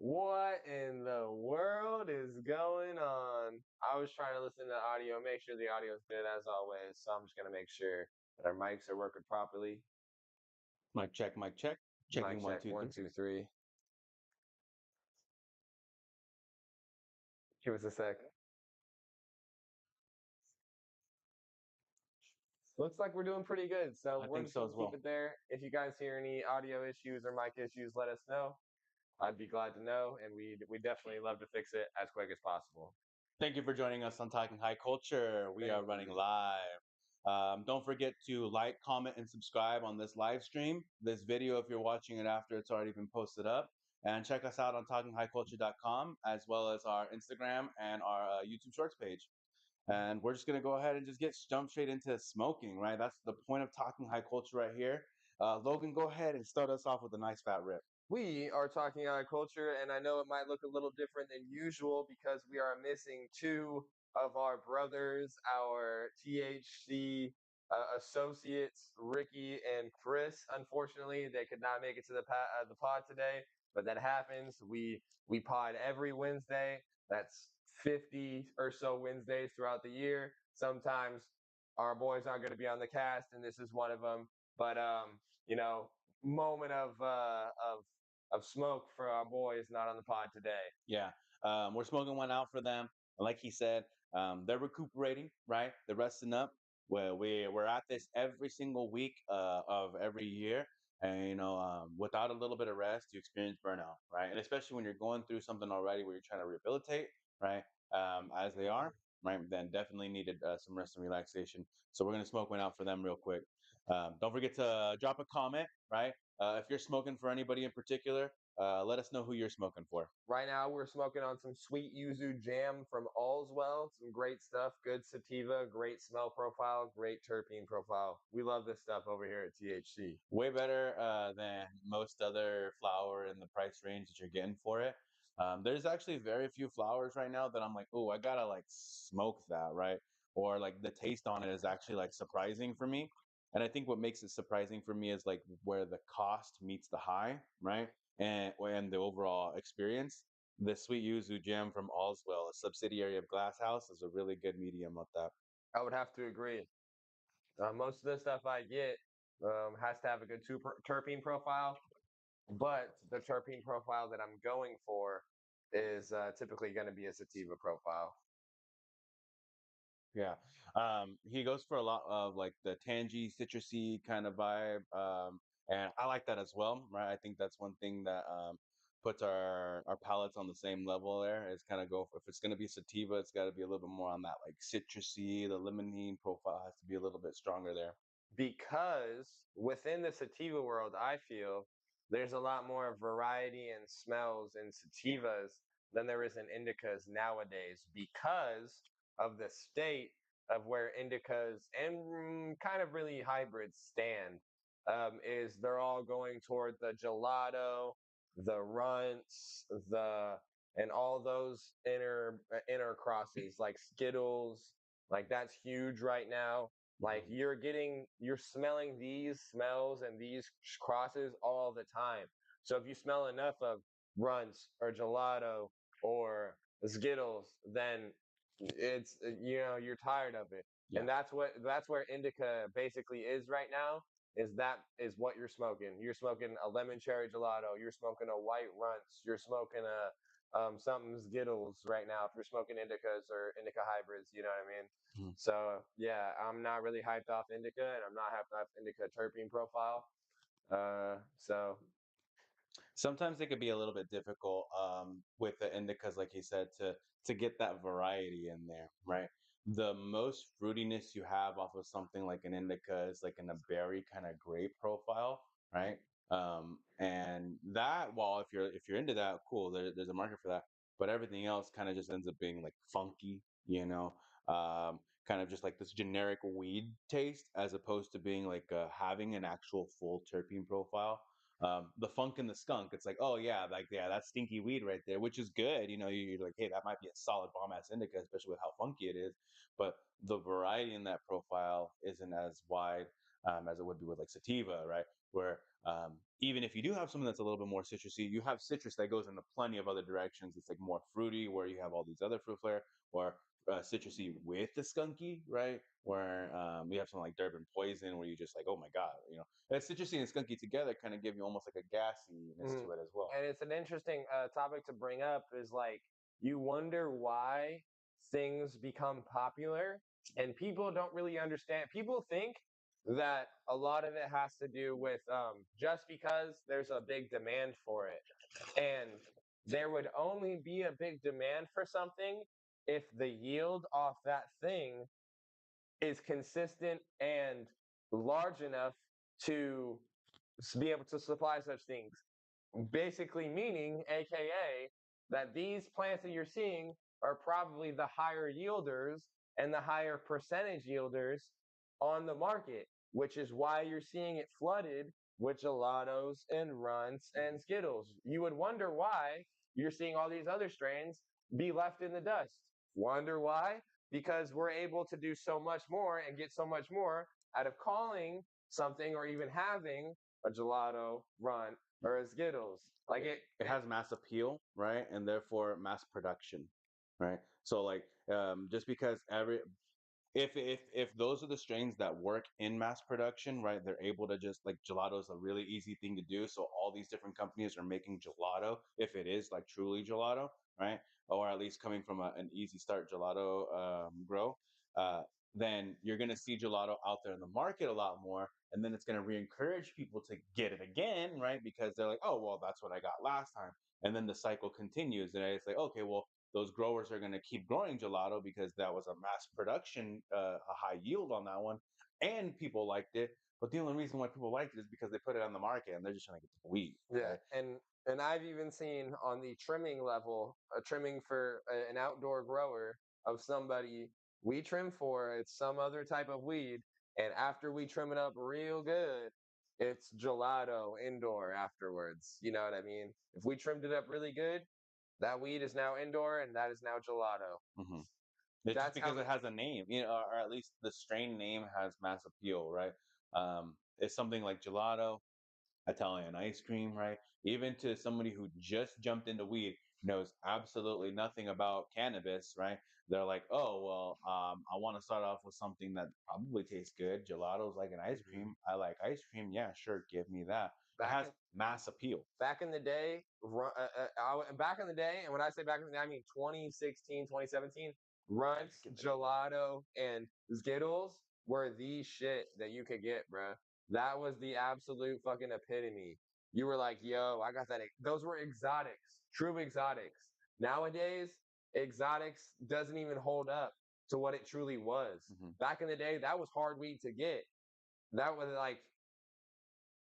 What in the world is going on? I was trying to listen to the audio, make sure the audio is good as always. So I'm just gonna make sure that our mics are working properly. Mic check, mic check. Mic Checking check, 1, 2, 3. 1, 2, 3. Give us a sec. Looks like we're doing pretty good. So I we're think just so gonna as keep well. it there. If you guys hear any audio issues or mic issues, let us know. I'd be glad to know, and we definitely love to fix it as quick as possible. Thank you for joining us on Talking High Culture. We are Thank running you. live. Don't forget to like, comment, and subscribe on this live stream. This video, if you're watching it after it's already been posted up. And check us out on talkinghighculture.com, as well as our Instagram and our YouTube Shorts page. And we're just going to go ahead and just jump straight into smoking, right? That's the point of Talking High Culture right here. Logan, go ahead and start us off with a nice fat rip. We are talking on culture, and I know it might look a little different than usual because we are missing two of our brothers, our THC associates, Ricky and Chris. Unfortunately, they could not make it to the pod today, but that happens. We pod every Wednesday. That's 50 or so Wednesdays throughout the year. Sometimes our boys aren't going to be on the cast, and this is one of them. But you know, moment of smoke for our boys not on the pod today. Yeah, we're smoking one out for them. And like he said, they're recuperating, right? They're resting up. Well, we're at this every single week of every year, and without a little bit of rest, you experience burnout, right? And especially when you're going through something already where you're trying to rehabilitate, right? As they are, right? Then definitely needed some rest and relaxation. So we're gonna smoke one out for them real quick. Don't forget to drop a comment, right? If you're smoking for anybody in particular, let us know who you're smoking for. Right now, we're smoking on some sweet yuzu jam from Allswell. Some great stuff, good sativa, great smell profile, great terpene profile. We love this stuff over here at THC. Way better than most other flower in the price range that you're getting for it. There's actually very few flowers right now that I'm like, oh, I gotta like smoke that, right? Or like the taste on it is actually like surprising for me. And I think what makes it surprising for me is like where the cost meets the high, right? And the overall experience. The Sweet Yuzu Gem from Allswell, a subsidiary of Glass House, is a really good medium of that. I would have to agree. Most of the stuff I get has to have a good terpene profile, but the terpene profile that I'm going for is typically going to be a sativa profile. Yeah. He goes for a lot of like the tangy, citrusy kind of vibe. And I like that as well, right? I think that's one thing that puts our palates on the same level there. Is kind of go for, if it's gonna be sativa, it's gotta be a little bit more on that like citrusy, the limonene profile has to be a little bit stronger there. Because within the sativa world, I feel there's a lot more variety and smells in sativas than there is in indicas nowadays because of the state of where indicas and kind of really hybrids stand. Is they're all going toward the gelato, the runts, the and all those inner crosses like Skittles, like that's huge right now. Like you're smelling these smells and these crosses all the time. So if you smell enough of runts or gelato or Skittles, then you're tired of it. Yeah. And that's where indica basically is right now. Is what you're smoking. You're smoking a lemon cherry gelato. You're smoking a white runts. You're smoking a something Skittles right now. If you're smoking indicas or indica hybrids, you know what I mean. Mhm. So yeah, I'm not really hyped off indica, and I'm not hyped off indica terpene profile. So Sometimes it could be a little bit difficult with the indicas, like you said, to get that variety in there, right? The most fruitiness you have off of something like an indica is like in a berry kind of grape profile, right? And that, while if you're into that, cool, there's a market for that. But everything else kind of just ends up being like funky, you know. kind of just like this generic weed taste, as opposed to being like having an actual full terpene profile. The funk and the skunk, it's like, oh yeah, like yeah, that's stinky weed right there, which is good. You know, you're like, hey, that might be a solid bomb ass indica, especially with how funky it is. But the variety in that profile isn't as wide as it would be with like sativa, right? Where even if you do have something that's a little bit more citrusy, you have citrus that goes into plenty of other directions. It's like more fruity, where you have all these other fruit flair, or citrusy with the skunky, right? Where you have something like Durban Poison, where you just like, oh my god, you know, that citrusy and skunky together kind of give you almost like a gassiness Mhm. to it as well. And it's an interesting topic to bring up is like you wonder why things become popular and people don't really understand. People think that a lot of it has to do with just because there's a big demand for it. And there would only be a big demand for something if the yield off that thing is consistent and large enough to be able to supply such things. Basically, meaning, AKA, that these plants that you're seeing are probably the higher yielders and the higher percentage yielders on the market, which is why you're seeing it flooded with gelatos and runts and Skittles. You would wonder why you're seeing all these other strains be left in the dust. Wonder why? Because we're able to do so much more and get so much more out of calling something or even having a gelato, run, or a Skittles. Like It has mass appeal, right, and therefore mass production, right? So like just because every if those are the strains that work in mass production, right, they're able to just like gelato is a really easy thing to do. So all these different companies are making gelato, if it is like truly gelato, right, or at least coming from an easy start gelato grow, uh, then you're going to see gelato out there in the market a lot more. And then it's going to re-encourage people to get it again, right? Because they're like, oh, well, that's what I got last time. And then the cycle continues. And it's like, okay, well, those growers are going to keep growing gelato because that was a mass production, a high yield on that one, and people liked it. But the only reason why people liked it is because they put it on the market and they're just trying to get the weed, Yeah, right? and I've even seen on the trimming level, a trimming for an outdoor grower of somebody we trim for it's some other type of weed, and after we trim it up real good, it's gelato indoor afterwards. You know what I mean? If we trimmed it up really good, that weed is now indoor and that is now gelato. Mm-hmm. It's just That's how because it has a name, you know, or at least the strain name has mass appeal, right? It's something like gelato, Italian ice cream, right? Even to somebody who just jumped into weed, knows absolutely nothing about cannabis, right? They're like, oh, well, I want to start off with something that probably tastes good. Gelato's like an ice Mhm. cream. I like ice cream. Yeah, sure, give me that. It back has in mass appeal. back in the day, back in the day, and when I say back in the day, I mean 2016, 2017, Runts, Gelato, and Skittles were the shit that you could get, bruh. That was the absolute fucking epitome. You were like, yo, I got that. Those were exotics, true exotics. Nowadays, exotics doesn't even hold up to what it truly was. Hmm. Back in the day, that was hard weed to get. That was like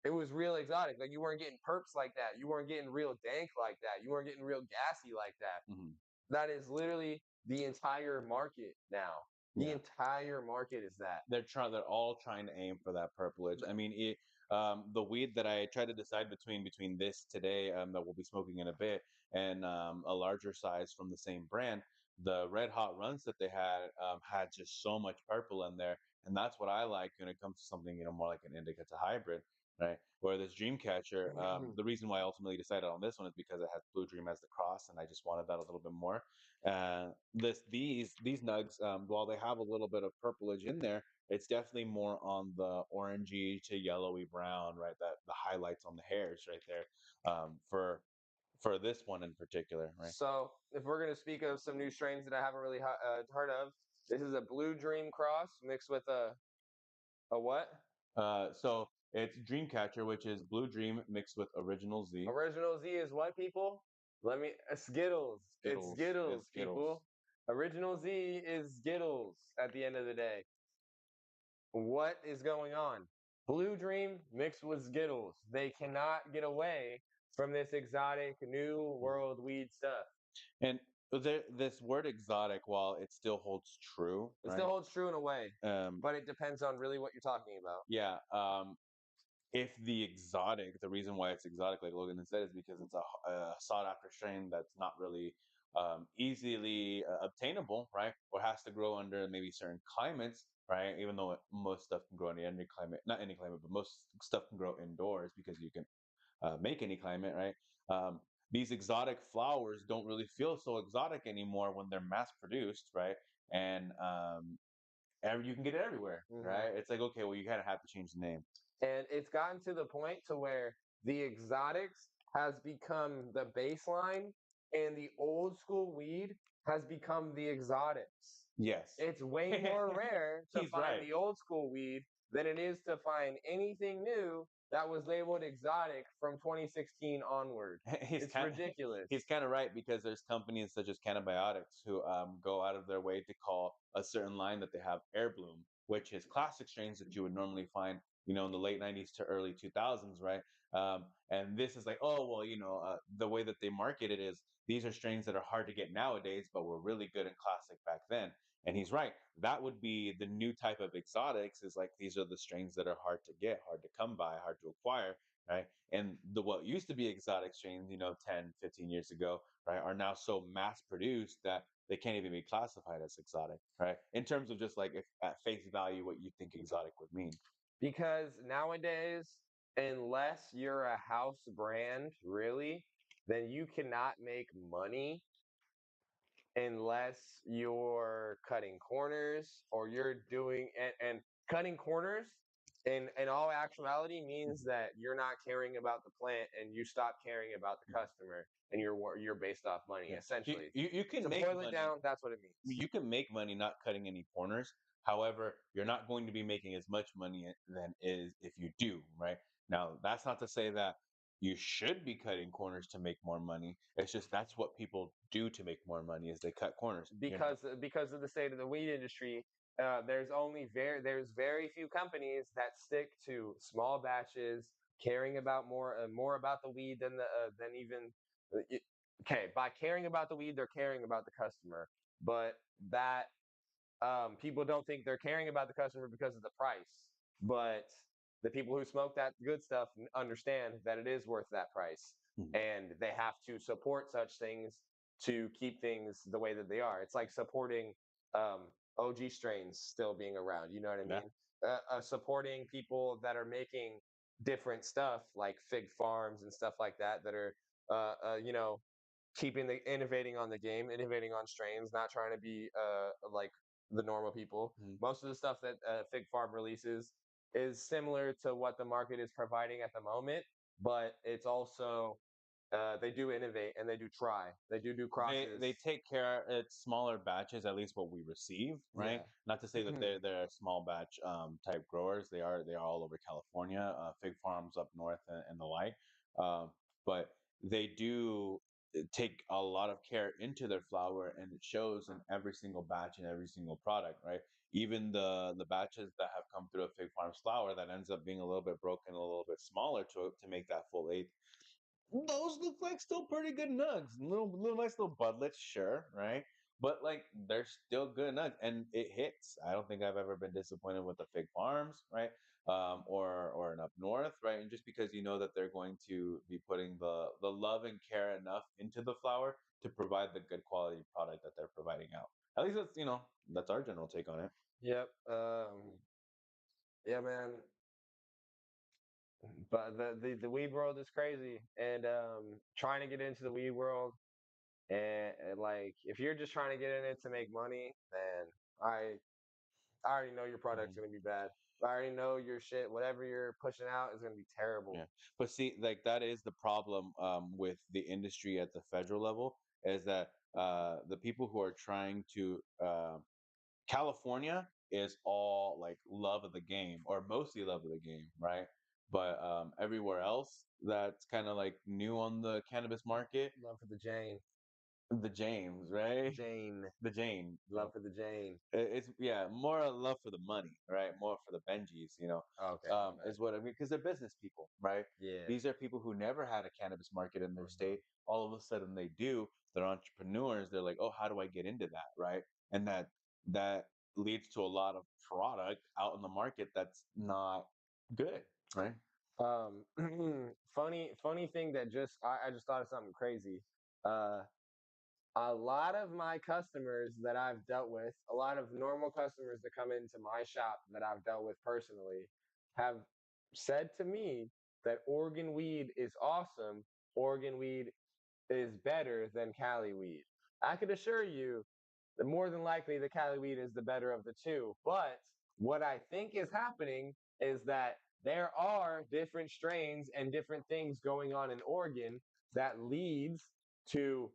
it was real exotic. Like you weren't getting perps like that. You weren't getting real dank like that. You weren't getting real gassy like that. Hmm. That is literally the entire market now. The Yeah. entire market is that. They're all trying to aim for that purplage. I mean, the weed that I tried to decide between this today, that we'll be smoking in a bit, and a larger size from the same brand, the red hot runs that they had just so much purple in there, and that's what I like when it comes to something, you know, more like an indica to hybrid, right? Where this Dreamcatcher, the reason why I ultimately decided on this one is because it has Blue Dream as the cross, and I just wanted that a little bit more. These nugs, while they have a little bit of purplage in there, it's definitely more on the orangey to yellowy brown, right? That the highlights on the hairs right there, for this one in particular, right? So, if we're going to speak of some new strains that I haven't really heard of, this is a Blue Dream cross mixed with a what? So it's Dreamcatcher, which is Blue Dream mixed with Original Z. Original Z is what, people? Let me Skittles. It's Skittles, Skittles, it's Skittles. people. Original Z is Skittles at the end of the day. What is going on? Blue Dream mixed with Skittles. They cannot get away from this exotic new world weed stuff. And This word exotic, while it still holds true, It still right? holds true in a way, Um, but it depends on really what you're talking about. yeah. If the exotic, the reason why it's exotic, like Logan had said, is because it's a sought after strain that's not really easily obtainable, right? Or has to grow under maybe certain climates, right? Even though most stuff can grow in any climate, not any climate, but most stuff can grow indoors because you can make any climate, right? Um, these exotic flowers don't really feel so exotic anymore when they're mass produced, right? And you can get it everywhere, Hmm. right? It's like, okay, well, you kind of have to change the name. And it's gotten to the point to where the exotics has become the baseline and the old school weed has become the exotics. Yes. It's way more rare to He's find right. the old school weed than it is to find anything new that was labeled exotic from 2016 onward. He's It's kind of he's ridiculous kind of right because there's companies such as Cannabis who go out of their way to call a certain line that they have Air Bloom, which is classic strains that you would normally find, in the late '90s to early 2000s, right? And this is like, oh well, the way that they market it is these are strains that are hard to get nowadays, but were really good and classic back then. And he's right. That would be the new type of exotics. Is like these are the strains that are hard to get, hard to come by, hard to acquire, right? And the what used to be exotic strains, 10, 15 years ago, right, are now so mass produced that they can't even be classified as exotic, right? In terms of just like if, at face value, what you think exotic would mean. because nowadays, unless you're a house brand, really, then you cannot make money unless you're cutting corners or you're doing and cutting corners in all actuality means that you're not caring about the plant and you stop caring about the customer and you're based off money Yeah, essentially. you can To make boil it money. down, that's what it means. You can make money not cutting any corners. However, you're not going to be making as much money than is if you do, right? Now, that's not to say that you should be cutting corners to make more money. It's just that's what people do to make more money is they cut corners. Because of the state of the weed industry, there's very few companies that stick to small batches, caring about more about the weed than even okay. By caring about the weed, they're caring about the customer, but that people don't think they're caring about the customer because of the price, but the people who smoke that good stuff understand that it is worth that price, Mhm. and they have to support such things to keep things the way that they are. It's like supporting OG strains still being around. You know what I Yeah. mean? Supporting people that are making different stuff like fig farms and stuff like that that are keeping the innovating on the game, innovating on strains, not trying to be like the normal people. Mhm. Most of the stuff that Fig Farm releases is similar to what the market is providing at the moment, but it's also they do innovate and they do try. They do They crosses. take care it's smaller batches, at least what we receive, right? Yeah. Not to say that they're small batch type growers. They are all over California, fig farms up north and the like. Um, but they do take a lot of care into their flower, and it shows in every single batch and every single product, right? Even the batches that have come through a fig farm's flower that ends up being a little bit broken, a little bit smaller to make that full eighth, those look like still pretty good nugs. Little nice little budlets, sure, right? But like they're still good nugs, and it hits. I don't think I've ever been disappointed with the Fig Farms, right? Or an up north, right? And just because you know that they're going to be putting the love and care enough into the flower to provide the good quality product that they're providing out. At least that's our general take on it. Yep. Yeah, man. But the weed world is crazy, and trying to get into the weed world, and like if you're just trying to get in it to make money, then I already know your product's Mhm. gonna be bad. I already know your shit, whatever you're pushing out is gonna be terrible. Yeah, but see, like that is the problem with the industry at the federal level is that the people who are trying to California is all like love of the game or mostly love of the game, right? But everywhere else that's kind of like new on the cannabis market, Love for the Jane. the James, right? Jane. The Jane. Love for the Jane. It's yeah, more a love for the money, right? More for the Benjis, Okay, my bad. is what I mean because they're business people, right? Yeah. These are people who never had a cannabis market in their Mhm. state. All of a sudden they do. They're entrepreneurs. They're like, oh, how do I get into that, right? And that leads to a lot of product out in the market that's not good, right? Funny thing that I just thought of something crazy. Uh, a lot of my customers that I've dealt with, a lot of normal customers that come into my shop that I've dealt with personally, have said to me that Oregon weed is awesome. Oregon weed is better than Cali weed. I could assure you that more than likely the Cali weed is the better of the two. But what I think is happening is that there are different strains and different things going on in Oregon that leads to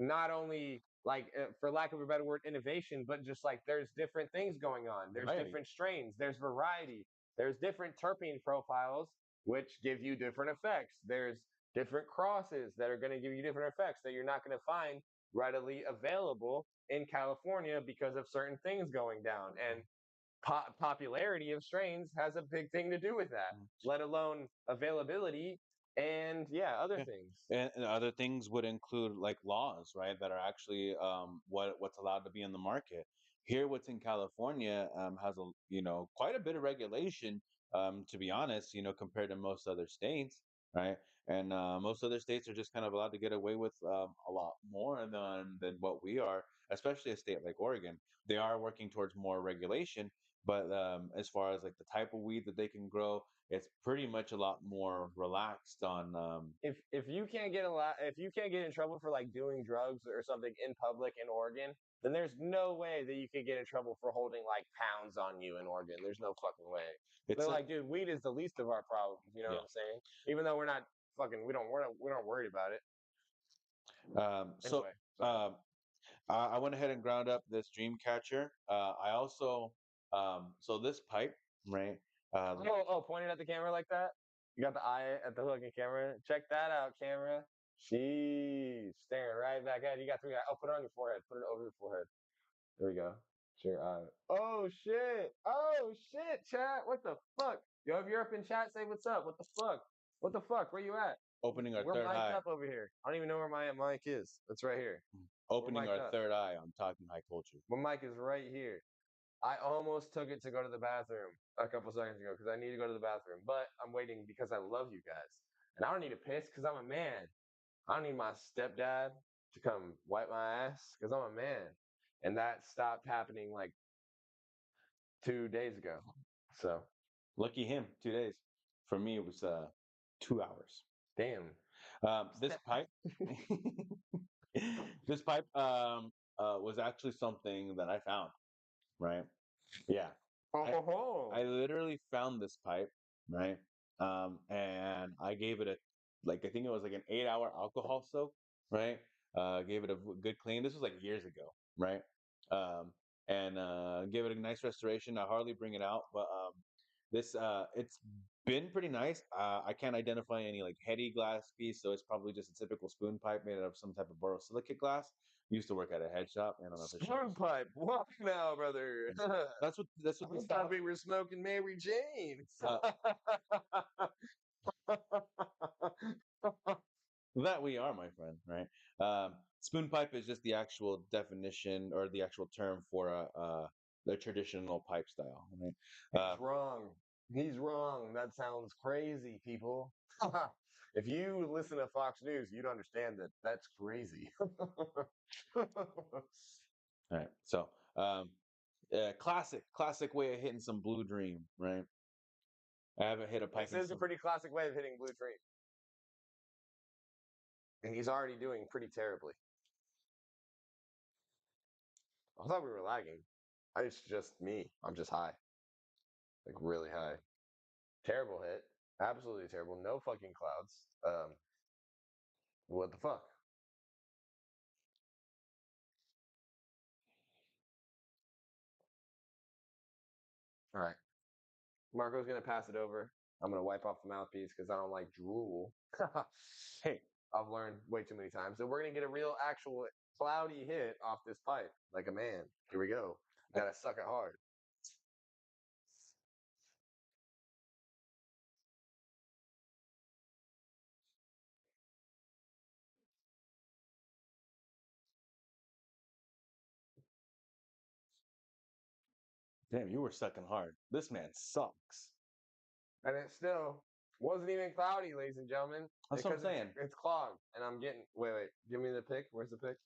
not only like for lack of a better word innovation, but just like there's different things going on, there's Variety. different strains, there's variety, there's different terpene profiles which give you different effects, there's different crosses that are going to give you different effects that you're not going to find readily available in California because of certain things going down, and popularity of strains has a big thing to do with that, let alone availability and yeah, other Yeah. things. And other things would include like laws, right, that are actually what's allowed to be in the market. Here, what's in California has a quite a bit of regulation. To be honest, compared to most other states, right? And most other states are just kind of allowed to get away with a lot more than what we are, especially a state like Oregon. They are working towards more regulation, but as far as like the type of weed that they can grow, it's pretty much a lot more relaxed on If you can't get if you can't get in trouble for like doing drugs or something in public in Oregon, then there's no way that you could get in trouble for holding like pounds on you in Oregon. There's no fucking way. it's They're a like, dude, weed is the least of our problems. You know yeah. what I'm saying? Even though we're not fucking, we don't worry about it. So Anyway, sorry. um, I went ahead and ground up this dream catcher. I also so this pipe, right? Oh, pointed at the camera like that. You got the eye at the fucking camera. Check that out, camera. She's staring right back at you. You got three eyes. Oh, put it on your forehead. Put it over your forehead. There we go. Sure. Oh shit. Oh shit, chat. What the fuck? Yo, if you're up in chat, say what's up. What the fuck? What the fuck? Where you at? opening our We're third mic'd eye, up over here. I don't even know where my mic is. It's right here. We're opening mic'd our up. third eye on talking high culture. My mic is right here. I almost took it to go to the bathroom a couple seconds ago because I need to go to the bathroom, but I'm waiting because I love you guys. And I don't need to piss because I'm a man. I don't need my stepdad to come wipe my ass because I'm a man. And that stopped happening like 2 days ago. So, Lucky him, 2 days. For me, it was 2 hours. damn. This Step. pipe, this pipe was actually something that I found, right? Yeah, I Oh, I literally found this pipe, right? And I gave it a like I think it was like an 8 hour alcohol soak, right? Gave it a good clean. This was like years ago, right? Um, and gave it a nice restoration. I hardly bring it out, but this it's been pretty nice. I can't identify any like heady glass piece, so it's probably just a typical spoon pipe made out of some type of borosilicate glass. Used to work at a head shop, and unofficial. spoon pipe. What now, brother? That's what I this thought we were smoking Mary Jane. uh, that we are, my friend, right? Spoon pipe is just the actual definition or the actual term for the traditional pipe style, right? He's wrong. He's wrong. That sounds crazy, people. If you listen to Fox News, you'd understand that that's crazy. All right. So, classic way of hitting some blue dream, right? I haven't hit a pipe This in is a some. pretty classic way of hitting Blue Dream. And he's already doing pretty terribly. I thought we were lagging. It's just me. I'm just high. Like really high. Terrible hit. Absolutely terrible. No fucking clouds. What the fuck? All right. Marco's gonna pass it over. I'm gonna wipe off the mouthpiece because I don't like drool. Hey, I've learned way too many times. So we're gonna get a real actual cloudy hit off this pipe like a man. Here we go. Gotta suck it hard. Damn, you were sucking hard. This man sucks. And it still wasn't even cloudy, ladies and gentlemen, That's what I'm because saying. it's clogged. And I'm getting, wait, give me the pick. Where's the pick?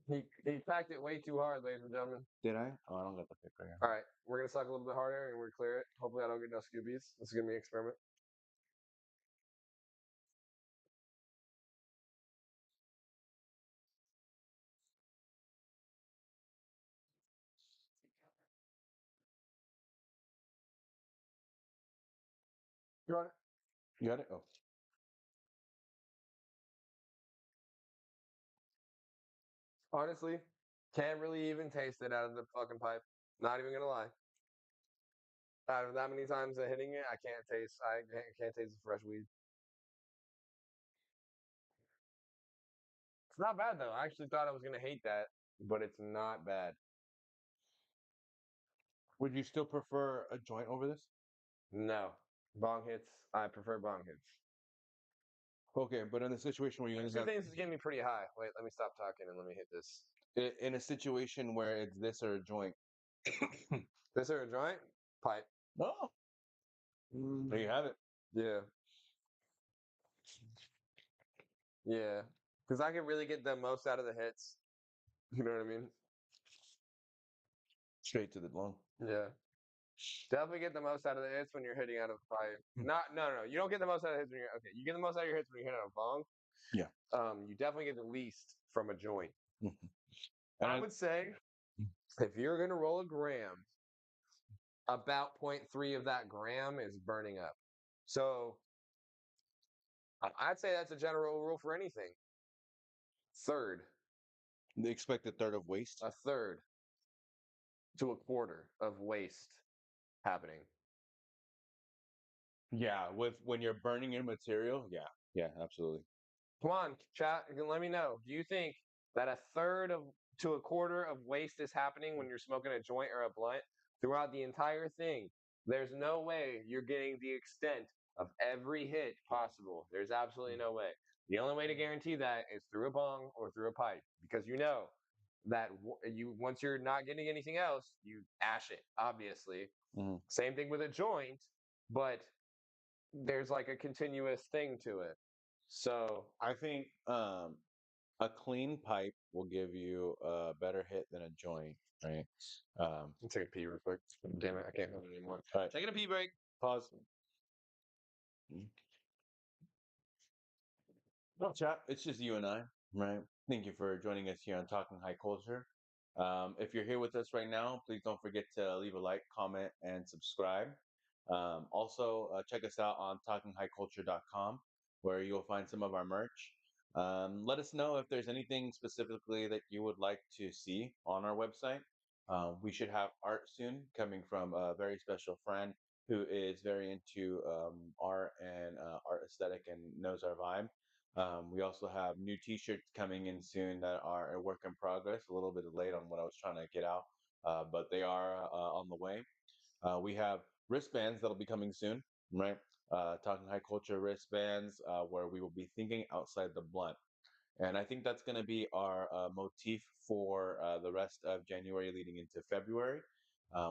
He packed it way too hard, ladies and gentlemen. Did I? Oh, I don't got the pick right here. All right, we're gonna suck a little bit harder and we're gonna clear it. Hopefully, I don't get no Scoobies. This is gonna be an experiment. You want it? You got it? Oh. Honestly, can't really even taste it out of the fucking pipe. Not even gonna lie. Out of that many times of hitting it, I can't taste. I can't taste the fresh weed. It's not bad though. I actually thought I was gonna hate that, but it's not bad. Would you still prefer a joint over this? No, bong hits. I prefer bong hits. Okay, but in the situation where you Two things is getting me pretty high. Wait, let me stop talking and let me hit this. in a situation where it's this or a joint. This or a joint? Pipe. Oh, there you have it. Yeah. Yeah. Because I can really get the most out of the hits. You know what I mean? Straight to the lung. Yeah. Definitely get the most out of the hits when you're hitting out of a pipe. No. You don't get the most out of hits when you're okay. You get the most out of your hits when you hit out of a bong. Yeah. You definitely get the least from a joint. And I would say if you're gonna roll a gram, about 0.3 of that gram is burning up. So I'd say that's a general rule for anything. Third, they expect a third of waste. a third to a quarter of waste happening. Yeah, with when you're burning your material, yeah, absolutely. Come on, chat, you can let me know. Do you think that a third of to a quarter of waste is happening when you're smoking a joint or a blunt throughout the entire thing? There's no way you're getting the extent of every hit possible. There's absolutely no way. The only way to guarantee that is through a bong or through a pipe because you know that you once you're not getting anything else, you ash it. Obviously, same thing with a joint, but there's like a continuous thing to it. So I think a clean pipe will give you a better hit than a joint, right? I'll take a pee real quick. Damn it, I can't hold it anymore. All right, Taking a pee break. pause. No chat. It's just you and I, right? Thank you for joining us here on Talking High Culture. If you're here with us right now, please don't forget to leave a like, comment, and subscribe. Also, check us out on talkinghighculture.com, where you'll find some of our merch. Let us know if there's anything specifically that you would like to see on our website. We should have art soon coming from a very special friend who is very into art and art aesthetic and knows our vibe. We also have new T-shirts coming in soon that are a work in progress. A little bit late on what I was trying to get out, but they are on the way. We have wristbands that'll be coming soon, right? Talking high culture wristbands, where we will be thinking outside the blunt. And I think that's going to be our motif for the rest of January leading into February.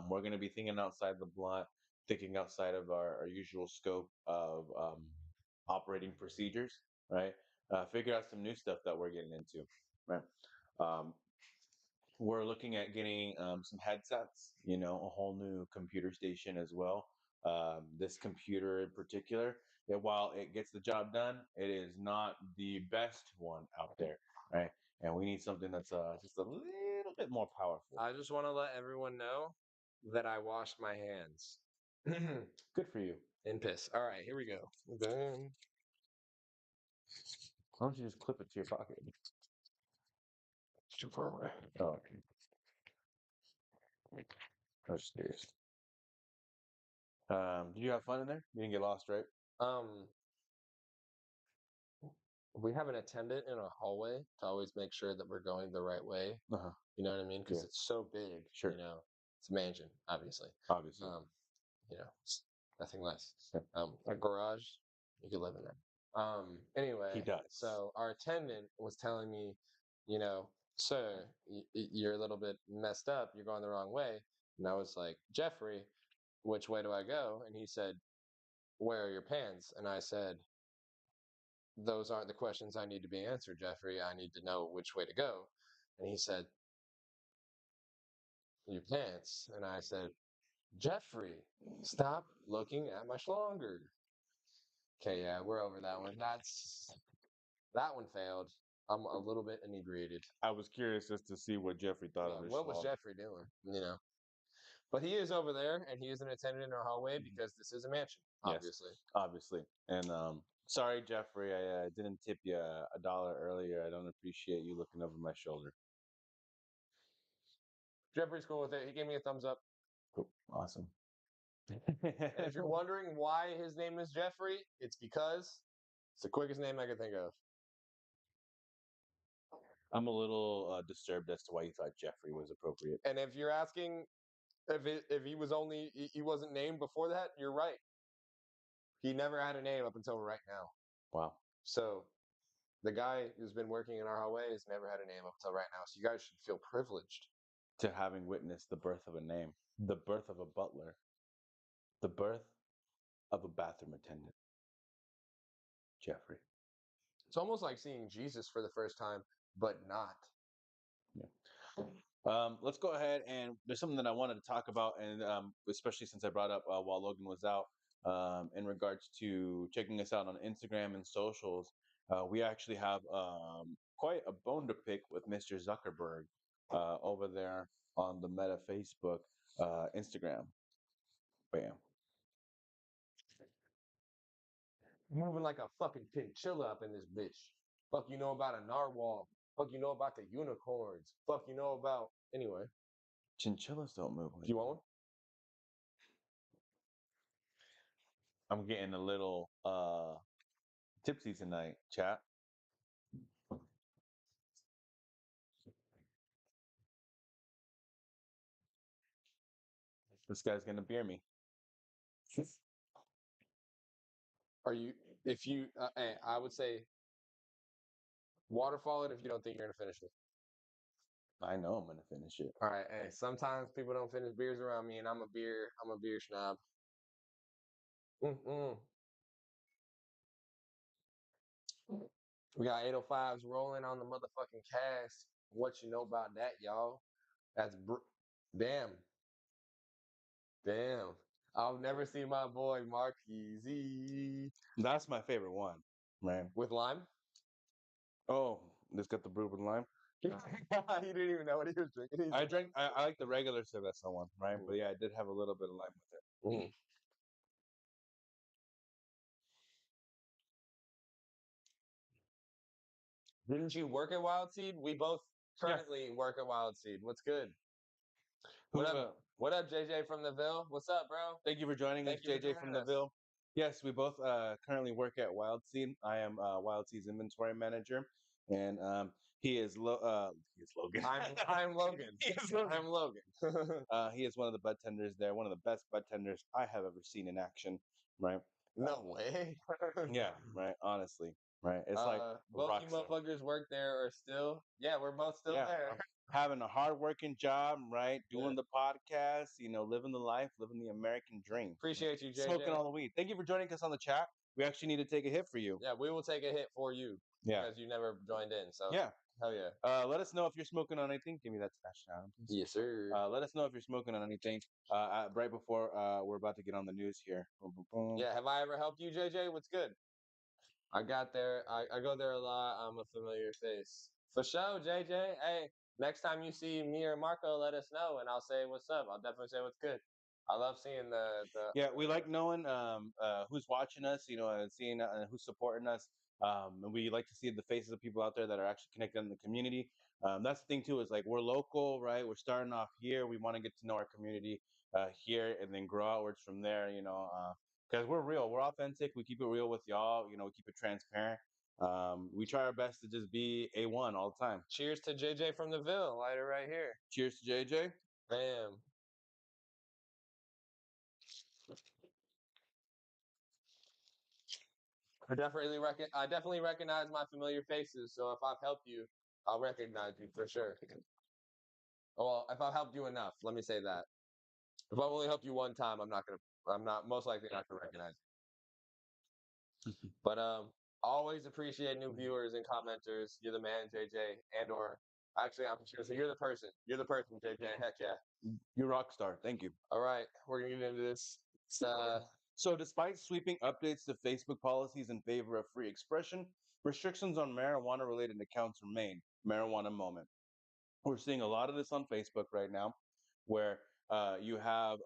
We're going to be thinking outside the blunt, thinking outside of our usual scope of operating procedures, right? Figure out some new stuff that we're getting into, right? Um, we're looking at getting some headsets, a whole new computer station as well. This computer in particular, while it gets the job done, it is not the best one out there, right? And we need something that's just a little bit more powerful. I just want to let everyone know that I washed my hands. Good for you. In piss. All right, here we go. Done. Why don't you just clip it to your pocket? It's too far away. Oh, okay. That's serious. Did you have fun in there? You didn't get lost, right? Um, we have an attendant in our hallway to always make sure that we're going the right way. Uh-huh. You know what I mean? Because Yeah. it's so big. Sure. You know, it's a mansion, obviously. Obviously. You know, nothing less. Yeah. A garage, you could live in there. He Anyway, does. so our attendant was telling me, you know, sir, you're a little bit messed up. You're going the wrong way. And I was like, Jeffrey, which way do I go? And he said, where are your pants? And I said, those aren't the questions I need to be answered, Jeffrey. I need to know which way to go. And he said, your pants. And I said, Jeffrey, stop looking at my schlonger. Okay, yeah, we're over that one. That one failed. I'm a little bit inebriated. I was curious just to see what Jeffrey thought of his What was schlong. Jeffrey doing? You know. But he is over there, and he is an attendant in our hallway because this is a mansion, Yes, obviously. obviously. And sorry, Jeffrey, I didn't tip you a dollar earlier. I don't appreciate you looking over my shoulder. Jeffrey's cool with it. He gave me a thumbs up. Cool. Awesome. And if you're wondering why his name is Jeffrey, it's because it's the quickest name I could think of. I'm a little disturbed as to why you thought Jeffrey was appropriate. And if you're asking if he was only he wasn't named before that, you're right. He never had a name up until right now. Wow. So the guy who's been working in our hallway has never had a name up until right now. So you guys should feel privileged. To having witnessed the birth of a name, the birth of a butler, the birth of a bathroom attendant. Jeffrey. It's almost like seeing Jesus for the first time, but not. Yeah. Let's go ahead, and there's something that I wanted to talk about, and especially since I brought up while Logan was out, in regards to checking us out on Instagram and socials. We actually have quite a bone to pick with Mr. Zuckerberg over there on the Meta Facebook, Instagram. Bam. Moving like a fucking chinchilla up in this bitch. Fuck you know about a narwhal. Fuck you know about the unicorns. Fuck you know about anyway. Chinchillas don't move. Do you want one? I'm getting a little tipsy tonight, chat. This guy's gonna beer me. Are you? If you, hey, I would say waterfall it if you don't think you're gonna finish it. I know I'm gonna finish it. All right. Hey, sometimes people don't finish beers around me, and I'm a beer snob. Mm-mm. We got 805s rolling on the motherfucking cast. What you know about that, y'all? That's damn, damn. I'll never see my boy Marquise That's my favorite one, man. with lime. Oh, this got the brew with lime. He didn't even know what he was drinking. He's like, I like the regular Cerveza one, right? Mm. But yeah, I did have a little bit of lime with it. mm. Didn't you work at Wild Seed? We both currently work at Wild Seed. What's good? What Who's up? What up, JJ from the Ville? What's up, bro? Thank you for joining us, Thank you for JJ joining from us. Neville. Yes, we both currently work at Wild Seed. I am Wild Seed's inventory manager, and he is Logan. I'm Logan. He is Logan. I'm Logan. He is one of the bud tenders there, one of the best bud tenders I have ever seen in action. Right? No way. Yeah. Right. Honestly. Right. It's like Both rock you star. motherfuckers work there or still? Yeah, we're both still Yeah, there. having a hard-working job, right? Doing the podcast, living the life, living the American dream. Appreciate you, JJ. Smoking all the weed. Thank you for joining us on the chat. We actually need to take a hit for you. Yeah, we will take a hit for you Yeah. because you never joined in. So Yeah. hell yeah. Let us know if you're smoking on anything. Give me that smash down, please. Yes, sir. Let us know if you're smoking on anything. Right before we're about to get on the news here. Boom, boom, boom. Yeah, have I ever helped you, JJ? What's good? I got there. I go there a lot. I'm a familiar face. For sure, JJ. Hey, next time you see me or Marco, let us know, and I'll say what's up. I'll definitely say what's good. I love seeing the. Yeah, we like knowing who's watching us, and seeing who's supporting us. And we like to see the faces of people out there that are actually connected in the community. That's the thing too, is like we're local, right? We're starting off here. We want to get to know our community here, and then grow outwards from there. Because we're real, we're authentic. We keep it real with y'all. We keep it transparent. We try our best to just be A1 all the time. Cheers to JJ from the Ville. Lighter right here. Cheers to JJ. Bam. I definitely recognize my familiar faces. So if I've helped you, I'll recognize you for sure. Well, if I've helped you enough, let me say that. If I've only helped you one time, I'm not most likely not gonna recognize you. But always appreciate new viewers and commenters. You're the man, JJ, and or actually I'm sure so you're the person. You're the person, JJ. Heck yeah. You rock star. Thank you. All right, we're gonna get into this. So, despite sweeping updates to Facebook policies in favor of free expression, restrictions on marijuana related accounts remain. Marijuana moment. We're seeing a lot of this on Facebook right now, where you have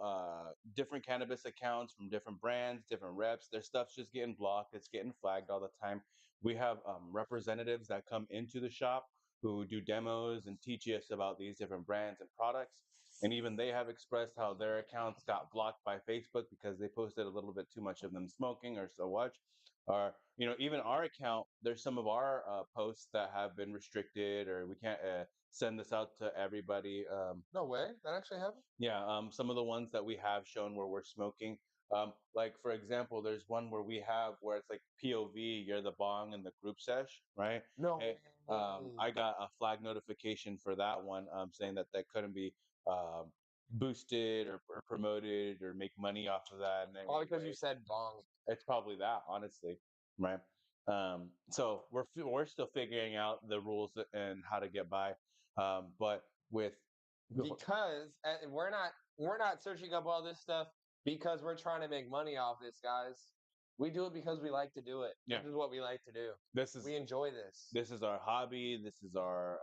different cannabis accounts from different brands, different reps. Their stuff's just getting blocked. It's getting flagged all the time. We have representatives that come into the shop who do demos and teach us about these different brands and products. And even they have expressed how their accounts got blocked by Facebook because they posted a little bit too much of them smoking or so much. Or, even our account, there's some of our posts that have been restricted, or we can't send this out to everybody. No way, that actually happened. Yeah, some of the ones that we have shown where we're smoking. Like for example, there's one where we have where it's like POV, you're the bong in the group sesh, right? No. Hey, I got a flag notification for that one, saying that couldn't be um, boosted or promoted or make money off of that in any All because you way. said bong. It's probably that, honestly, right? So we're still figuring out the rules and how to get by, but with Because we're not searching up all this stuff because we're trying to make money off this, guys. We do it because we like to do it. yeah, This is what we like to do. this is We enjoy this. this is our hobby. This is our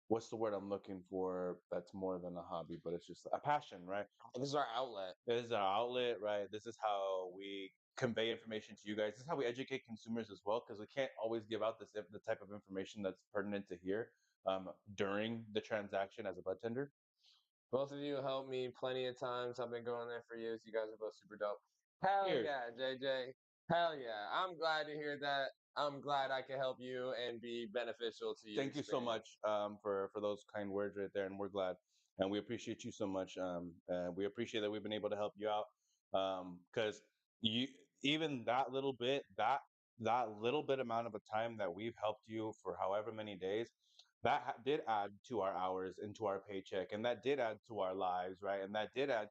what's the word I'm looking for? That's more than a hobby, but it's just a passion, right? This is our outlet. This is our outlet, right? This is how we convey information to you guys. This is how we educate consumers as well, because we can't always give out the type of information that's pertinent to hear during the transaction as a bud tender. Both of you helped me plenty of times. I've been going there for years. You guys are both super dope. Hell Cheers. yeah, JJ. Hell yeah. I'm glad to hear that. I'm glad I can help you and be beneficial to your Thank you so much for those kind words right there, and we're glad, and we appreciate you so much. We appreciate that we've been able to help you out, because you even that little bit amount of a time that we've helped you for however many days, that did add to our hours and to our paycheck, and that did add to our lives, right? And that did add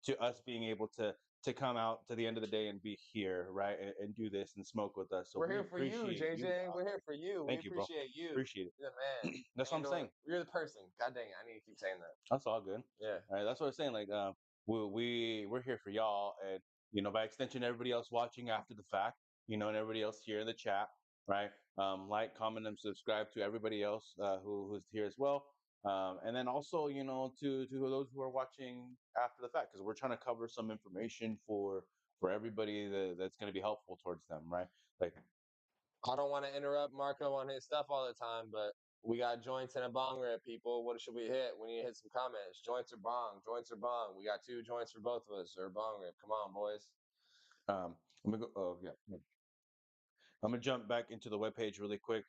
to us being able to come out to the end of the day and be here, right, and do this and smoke with us. So We're we here for you, appreciate you, JJ. dog. We're here for you. We Thank you, bro. appreciate you. Appreciate it. You're the man. That's what I'm saying. You're the person. God dang it. I need to keep saying that. That's all good. Yeah. All right, that's what I'm saying. Like, we're here for y'all, and by extension, everybody else watching after the fact, and everybody else here in the chat, right? Like, comment, and subscribe to everybody else who's here as well. And then also, to those who are watching after the fact, because we're trying to cover some information for everybody that's going to be helpful towards them, right? Like, I don't want to interrupt Marco on his stuff all the time, but we got joints and a bong rip, people. What should we hit? We need to hit some comments. Joints or bong? Joints or bong? We got 2 joints for both of us, or bong rip. Come on, boys. let me go. Oh yeah. I'm going to jump back into the webpage really quick.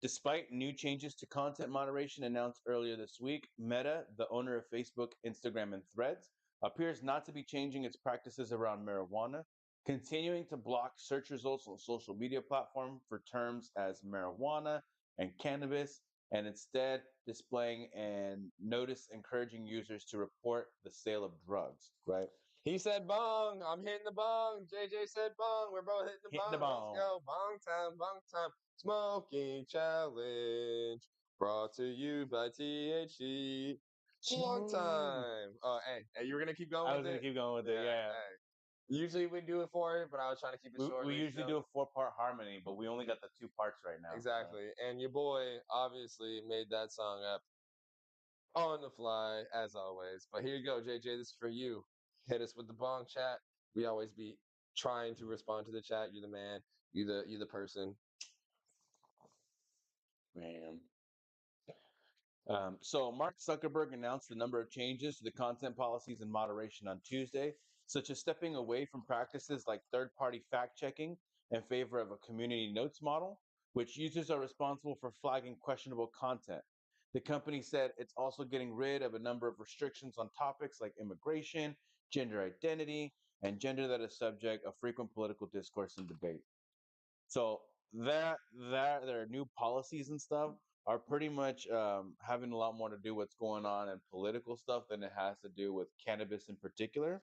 Despite new changes to content moderation announced earlier this week, Meta, the owner of Facebook, Instagram, and Threads, appears not to be changing its practices around marijuana, continuing to block search results on social media platform for terms as marijuana and cannabis, and instead displaying a notice encouraging users to report the sale of drugs, right? He said bong. I'm hitting the bong. JJ said bong. We're both hitting the Hit the bong. Let's bong. go. Bong time, bong time. Smoking challenge brought to you by THC. Bong time. Oh, hey, you were gonna keep going I with was going it? to keep going with it. Yeah. Yeah. Hey. Usually we do it for it, but I was trying to keep it short We usually ratio. do a 4-part harmony, but we only got the 2 parts right now. Exactly. And your boy obviously made that song up on the fly, as always. But here you go, JJ. This is for you. Hit us with the bong chat. We always be trying to respond to the chat. You're the man. You're the person. Man. So Mark Zuckerberg announced a number of changes to the content policies and moderation on Tuesday, such as stepping away from practices like third-party fact checking, in favor of a community notes model, which users are responsible for flagging questionable content. The company said it's also getting rid of a number of restrictions on topics like immigration, gender identity, and gender that is subject of frequent political discourse and debate. So that their new policies and stuff are pretty much having a lot more to do with what's going on in political stuff than it has to do with cannabis in particular.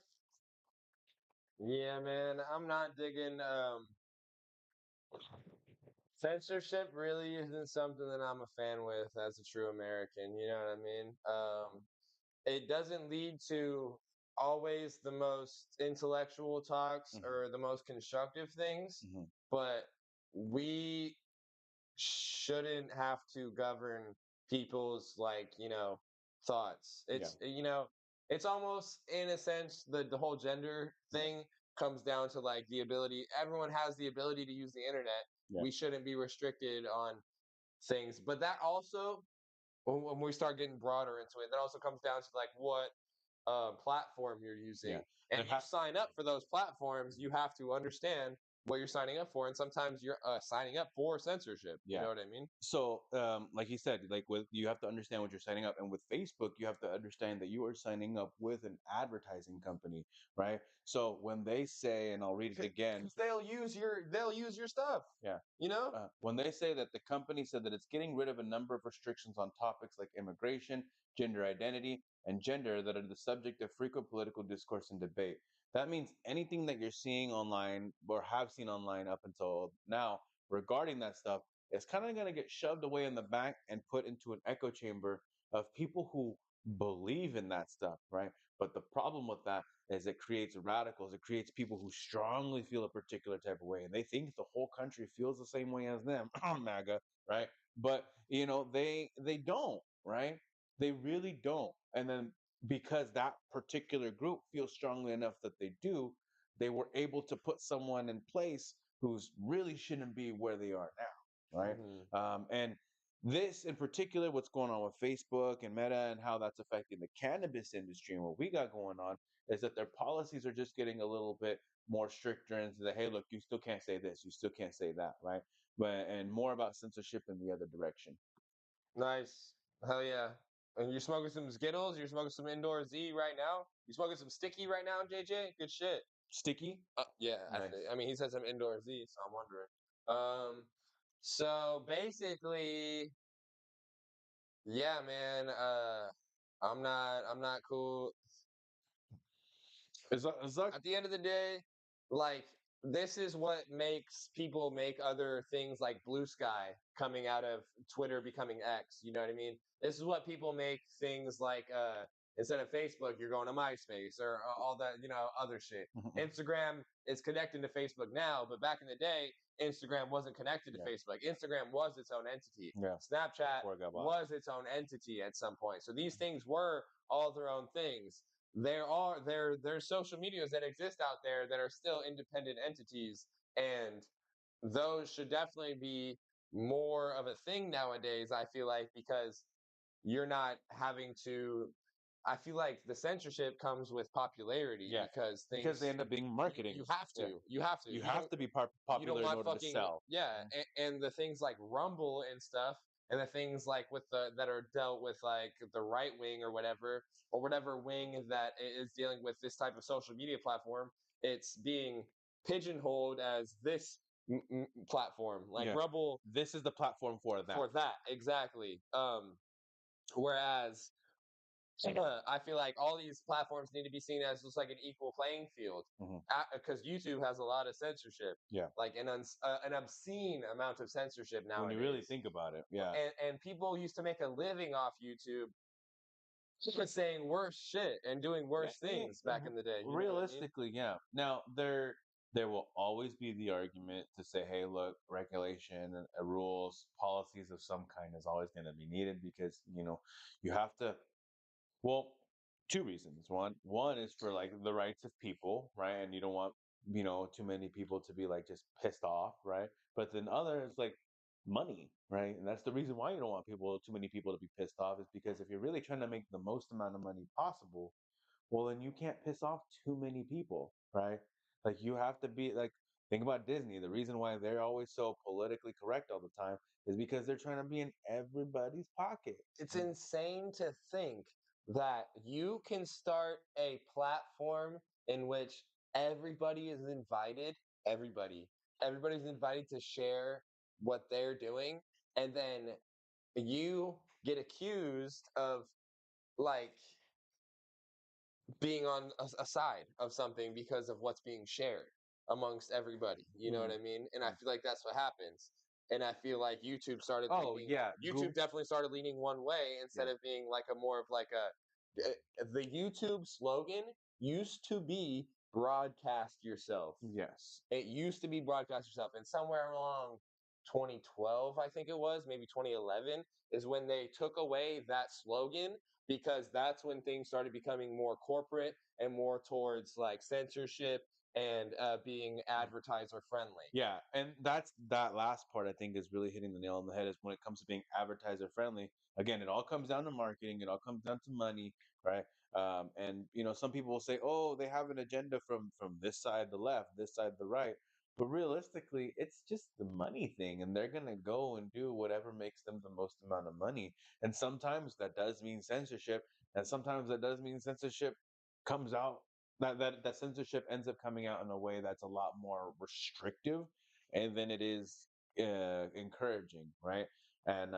Yeah, man, I'm not digging. Censorship really isn't something that I'm a fan with as a true American. You know what I mean? It doesn't lead to always the most intellectual talks Mhm, or the most constructive things, mhm. but we shouldn't have to govern people's thoughts. Yeah, It's almost in a sense the whole gender thing comes down to like the ability. Everyone has the ability to use the internet. yeah, We shouldn't be restricted on things, but that also when we start getting broader into it, that also comes down to like what platform you're yeah. using. And There you ha- sign up for those platforms, you have to understand what you're signing up for. And sometimes you're signing up for censorship. You yeah. know what I mean? So, like you said, like with you have to understand what you're signing up, and with Facebook, you have to understand that you are signing up with an advertising company, right? So when they say, and I'll read it again, Because they'll use your stuff. yeah. You know? When they say that the company said that it's getting rid of a number of restrictions on topics like immigration, gender identity, and gender that are the subject of frequent political discourse and debate. That means anything that you're seeing online or have seen online up until now regarding that stuff is kind of going to get shoved away in the back and put into an echo chamber of people who believe in that stuff, right? But the problem with that is it creates radicals. It creates people who strongly feel a particular type of way, and they think the whole country feels the same way as them, MAGA, right? But they don't, right? They really don't. And then because that particular group feels strongly enough that they do, they were able to put someone in place who's really shouldn't be where they are now, right? Hmm. And this in particular, what's going on with Facebook and Meta and how that's affecting the cannabis industry and what we got going on is that their policies are just getting a little bit more stricter into the hey, look, you still can't say this, you still can't say that, right? But and more about censorship in the other direction. Nice. Hell yeah. And you're smoking some Skittles? You're smoking some Indoor Z right now? You smoking some Sticky right now, JJ? Good shit. Sticky, Yeah, nice. I mean, he said some Indoor Z, so I'm wondering. So basically, yeah, man. I'm not cool. Is that At the end of the day, like this is what makes people make other things like Blue Sky coming out of Twitter becoming X. You know what I mean? This is what people make things like instead of Facebook, you're going to MySpace or all that, other shit. Instagram is connecting to Facebook now, but back in the day, Instagram wasn't connected to yeah, Facebook. Instagram was its own entity. yeah. Snapchat Before it got bought. was its own entity at some point. So these things were all their own things. There's social medias that exist out there that are still independent entities, and those should definitely be more of a thing nowadays. I feel like because you're not having to. I feel like the censorship comes with popularity Yeah, because because they things end up being you, marketing. you have Yeah, to you have to you you have don't to be you don't popular in want order to fucking sell. yeah, Mhm. and the things like Rumble and stuff, and the things like with the that are dealt with like the right wing or whatever wing that is dealing with this type of social media platform, it's being pigeonholed as this platform like Yeah, Rumble this is the platform for that. for that exactly. Whereas I feel like all these platforms need to be seen as just like an equal playing field, Hmm. because YouTube has a lot of censorship, Yeah, like an obscene amount of censorship when you really nowadays. think about it, yeah. And people used to make a living off YouTube just saying worse shit and doing Yeah, worse things back in the day. You know what I mean? realistically, yeah. Now there will always be the argument to say, hey, look, regulation, rules, policies of some kind is always going to be needed because you have to. Well, two reasons. One is for like the rights of people, right? And you don't want too many people to be like just pissed off, right? But then other is like money, right? And that's the reason why you don't want too many people to be pissed off is because if you're really trying to make the most amount of money possible, well, then you can't piss off too many people, right? Like you have to be like Think about Disney. The reason why they're always so politically correct all the time is because they're trying to be in everybody's pocket. It's insane to think that you can start a platform in which everybody is invited, everybody, everybody's invited to share what they're doing, and then you get accused of like being on a side of something because of what's being shared amongst everybody. You know what Mm, I mean? And I mm. feel like that's what happens. And I feel like Oh yeah, YouTube definitely started leaning one way instead yeah, of being like a more of like the YouTube slogan used to be broadcast yourself. yes. It used to be broadcast yourself, and somewhere along 2012, I think it was, maybe 2011, is when they took away that slogan because that's when things started becoming more corporate and more towards like censorship and being advertiser friendly. Yeah, and that's that last part I think is really hitting the nail on the head is when it comes to being advertiser friendly. Again, it all comes down to marketing, it all comes down to money, right? And some people will say, "Oh, they have an agenda from this side, the left, this side, the right." But realistically, it's just the money thing, and they're gonna go and do whatever makes them the most amount of money. And sometimes that does mean censorship, and sometimes that does mean censorship comes out that censorship ends up coming out in a way that's a lot more restrictive and than it is encouraging, right? And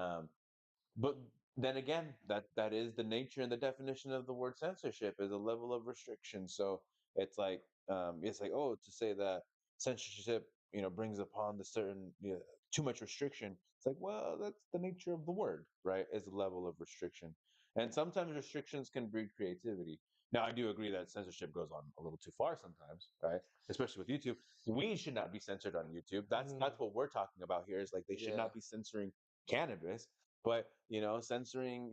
but then again, that is the nature and the definition of the word censorship is a level of restriction. So it's like, oh, to say that censorship brings upon the certain too much restriction. It's like, well, that's the nature of the word, right? Is a level of restriction, and sometimes restrictions can breed creativity. Now, I do agree that censorship goes on a little too far sometimes, right? Especially with YouTube. We should not be censored on YouTube. That's what we're talking about here. Is like they should Yeah. not be censoring cannabis, but censoring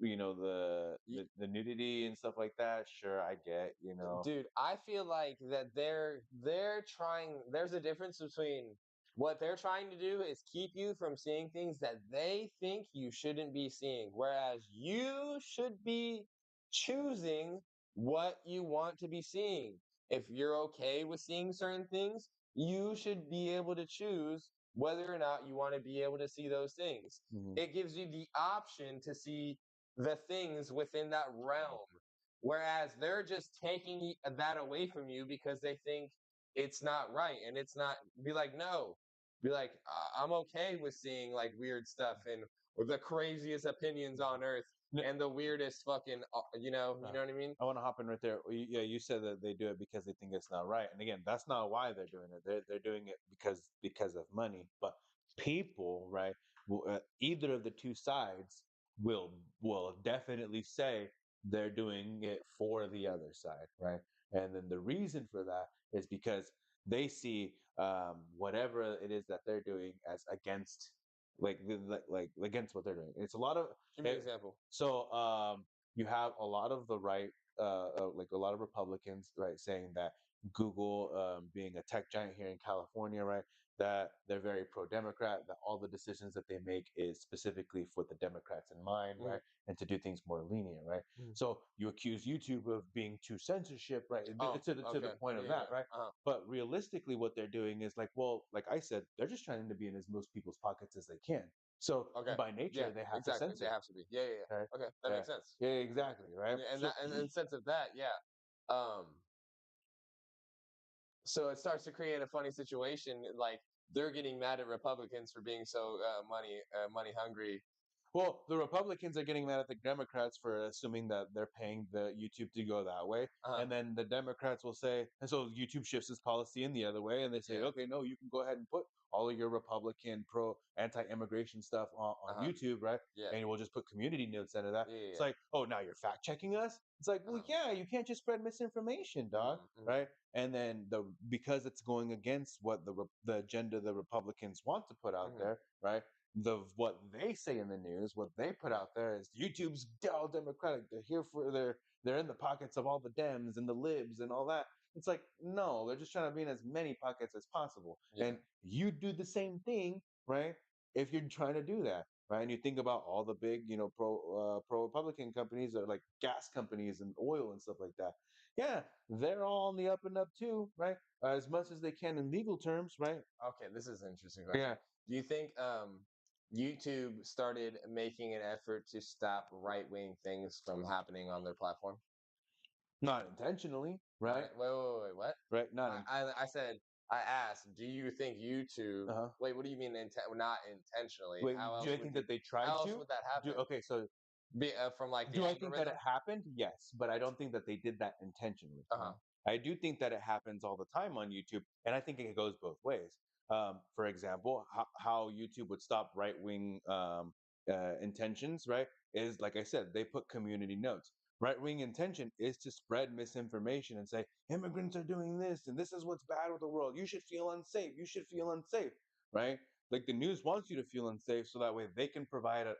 the nudity and stuff like that. Sure, I get. Dude, I feel like that they're trying there's a difference between what they're trying to do is keep you from seeing things that they think you shouldn't be seeing, whereas you should be choosing what you want to be seeing. If you're okay with seeing certain things, you should be able to choose whether or not you want to be able to see those things. Mhm. It gives you the option to see the things within that realm. Whereas they're just taking that away from you because they think it's not right. And it's not, be like, no, be like, I'm okay with seeing like weird stuff and or the craziest opinions on earth N- and the weirdest fucking, you uh, know what I mean? I want to hop in right there. Yeah, you said that they do it because they think it's not right, and again, that's not why they're doing it. They're doing it because of money. But people, right? Either of the two sides will will definitely say they're doing it for the other side, right? And then the reason for that is because they see whatever it is that they're doing as against like against what they're doing. It's a lot of Give me an it, example. so you have a lot of the right, like a lot of Republicans, right, saying that Google, being a tech giant here in California, right, that they're very pro-Democrat, that all the decisions that they make is specifically for the Democrats in mind, Mm, right, and to do things more lenient, right. mm. So you accuse YouTube of being too censorship, right, Oh, to the okay. point Yeah, of yeah, that, yeah. right. But realistically, what they're doing is like, well, like I said, they're just trying to be in as most people's pockets as they can. So Okay. by Yeah, nature, they have to exactly. They censor. have to be. Yeah, yeah, Right? yeah. Okay. That Yeah. makes sense. Yeah, exactly, right? And So that and in sense of that, yeah. Um, so it starts to create a funny situation. Like they're getting mad at Republicans for being so money hungry. well, the Republicans are getting mad at the Democrats for assuming that they're paying the YouTube to go that way. Uh-huh. And then the Democrats will say, and so YouTube shifts its policy in the other way, and they say, Yeah. okay, no, you can go ahead and put all of your Republican pro anti-immigration stuff on Uh-huh. YouTube, right? Yeah. And we'll just put community notes into that. Yeah. Yeah. It's Yeah. like, oh, now you're fact checking us. It's like, well, Uh-huh. yeah, you can't just spread misinformation, dog, Mm-hmm. right? And then because it's going against what the agenda the Republicans want to put out Mm-hmm. there, right? What they say in the news, what they put Yeah. out there is YouTube's all Democratic. They're here for they're in the pockets of all the Dems and the libs and all that. It's like, no, they're just trying to be in as many pockets as possible. Yeah. And you do the same thing, right? If you're trying to do that, right? And you think about all the big, pro Republican companies or like gas companies and oil and stuff like that. Yeah, they're all on the up and up too, right? As much as they can in legal terms, right? Okay, this is an interesting question. Yeah, Do you think YouTube started making an effort to stop right-wing things from happening on their platform? not intentionally, Not right? wait, what? Right, not in, I said I asked, do you think YouTube? uh-huh. Wait, what do you mean not intentionally? Wait, do I think that they tried How else to? would that Do happen? okay, so Be from like the do I think that it algorithm? happened? Yes, but I don't think that they did that intentionally, Uh right? huh. I do think that it happens all the time on YouTube, and I think it goes both ways. For example, how YouTube would stop right wing intentions, right? Is like I said, they put community notes. Right wing intention is to spread misinformation and say immigrants are doing this and this is what's bad with the world. You should feel unsafe. You should feel unsafe, right? Like the news wants you to feel unsafe so that way they can provide a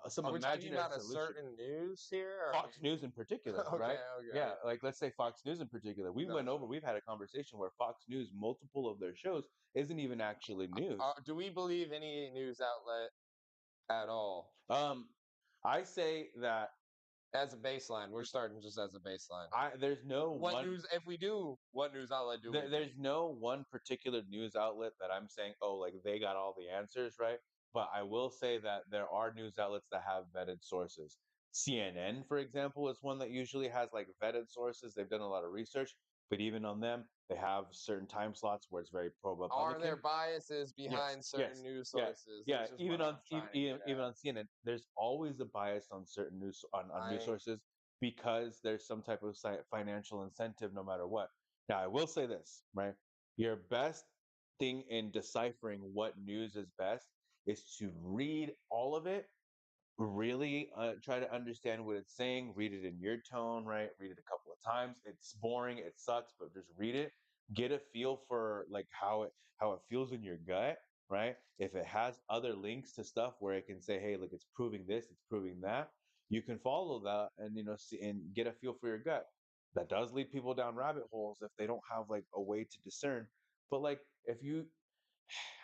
some Are we talking imaginary about a solution. certain news here? Or are we... Fox News in particular, okay, right? okay. Yeah, like let's say Fox News in particular. Gotcha. We've had a conversation where Fox News, multiple of their shows, isn't even actually news. Do we believe any news outlet at all? Um, I say that As a baseline, we're starting just as a baseline. there's no What one news? If we do, what news outlet do we believe? there's no one particular news outlet that I'm saying, oh, like they got all the answers, right? But I will say that there are news outlets that have vetted sources. CNN, for example, is one that usually has like vetted sources. They've done a lot of research, but even on them, they have certain time slots where it's very pro Are there Republican. biases Yes, behind certain yes, news yeah, sources? yeah. This is what I'm trying to get Even at. on CNN, there's always a bias on certain on news I sources because there's some type of financial incentive, no matter what. Now, I will say this, right? Your best thing in deciphering what news is best is to read all of it, really try to understand what it's saying, read it in your tone, right? Read it a couple of times. It's boring, it sucks, but just read it. Get a feel for like how it feels in your gut, right? If it has other links to stuff where it can say, hey, look, it's proving this, it's proving that, you can follow that and see and get a feel for your gut. That does lead people down rabbit holes if they don't have like a way to discern. But like if you